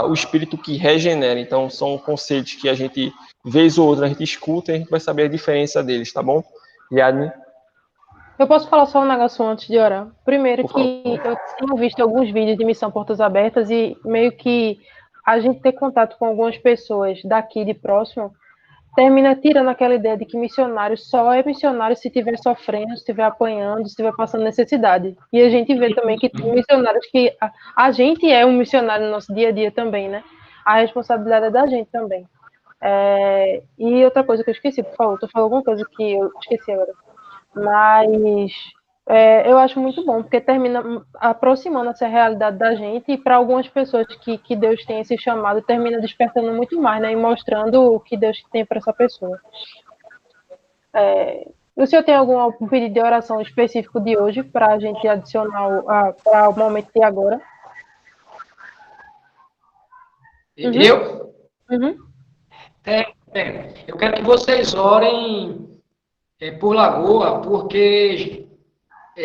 o espírito que regenera. Então, são conceitos que a gente, vez ou outra, a gente escuta e a gente vai saber a diferença deles, tá bom? Yadni? Eu posso falar só um negócio antes de orar? Primeiro que eu tenho visto alguns vídeos de Missão Portas Abertas e meio que a gente ter contato com algumas pessoas daqui de próximo termina tirando aquela ideia de que missionário só é missionário se estiver sofrendo, se estiver apanhando, se estiver passando necessidade. E a gente vê também que tem missionários que a gente é um missionário no nosso dia a dia também, né? A responsabilidade é da gente também. E outra coisa que eu esqueci, por favor, tu falou alguma coisa que eu esqueci agora. Mas eu acho muito bom, porque termina aproximando essa realidade da gente e para algumas pessoas que Deus tem esse chamado, termina despertando muito mais, né? E mostrando o que Deus tem para essa pessoa. O senhor tem algum pedido de oração específico de hoje para a gente adicionar para o momento de agora? Eu? Uhum. Eu quero que vocês orem por Lagoa, porque,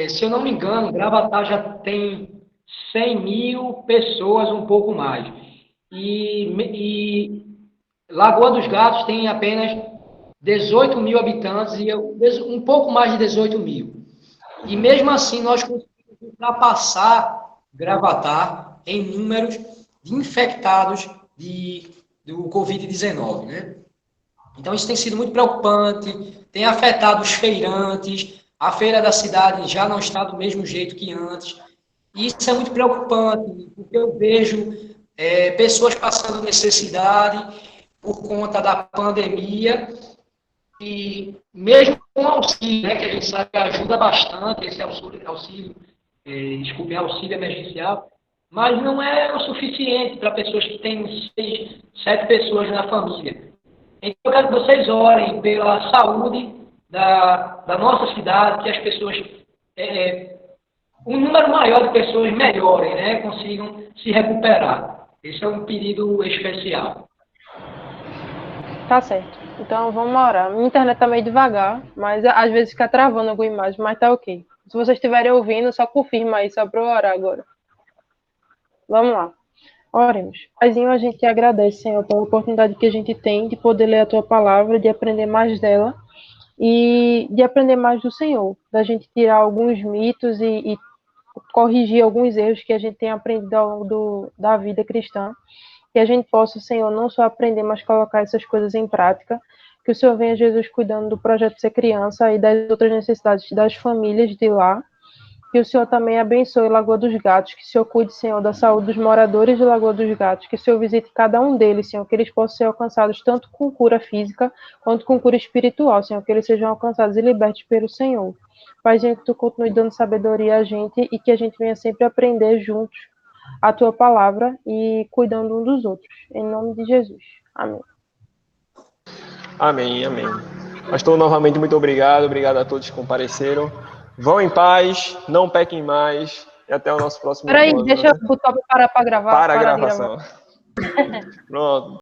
se eu não me engano, Gravatá já tem 100 mil pessoas, um pouco mais. E Lagoa dos Gatos tem apenas 18 mil habitantes, e um pouco mais de 18 mil. E mesmo assim, nós conseguimos ultrapassar Gravatá em números de infectados do Covid-19, né? Então, isso tem sido muito preocupante, tem afetado os feirantes, a feira da cidade já não está do mesmo jeito que antes. E isso é muito preocupante, porque eu vejo pessoas passando necessidade por conta da pandemia, e mesmo com auxílio, né, que a gente sabe que ajuda bastante, esse auxílio emergencial, mas não é o suficiente para pessoas que têm 6, 7 pessoas na família. Então, eu quero que vocês orem pela saúde da nossa cidade, que as pessoas, um número maior de pessoas melhorem, né, consigam se recuperar. Esse é um pedido especial. Tá certo. Então, vamos orar. Minha internet tá meio devagar, mas às vezes fica travando alguma imagem, mas tá ok. Se vocês estiverem ouvindo, só confirma aí, só para eu orar agora. Vamos lá. Oremos. Paizinho, a gente agradece, Senhor, pela oportunidade que a gente tem de poder ler a Tua palavra, de aprender mais dela e de aprender mais do Senhor, da gente tirar alguns mitos e corrigir alguns erros que a gente tem aprendido ao longo da vida cristã, que a gente possa, Senhor, não só aprender, mas colocar essas coisas em prática, que o Senhor venha, Jesus, cuidando do projeto Ser Criança e das outras necessidades das famílias de lá, que o Senhor também abençoe Lagoa dos Gatos, que o Senhor cuide, Senhor, da saúde dos moradores de Lagoa dos Gatos, que o Senhor visite cada um deles, Senhor, que eles possam ser alcançados tanto com cura física quanto com cura espiritual, Senhor, que eles sejam alcançados e libertos pelo Senhor. Paizinho, que tu continue dando sabedoria a gente e que a gente venha sempre aprender juntos a tua palavra e cuidando um dos outros. Em nome de Jesus. Amém. Amém, amém. Pastor, novamente, muito obrigado. Obrigado a todos que compareceram. Vão em paz, não pequem mais. E até o nosso próximo Peraí, encontro. deixa o Top parar para gravar. Para a gravação. Pronto.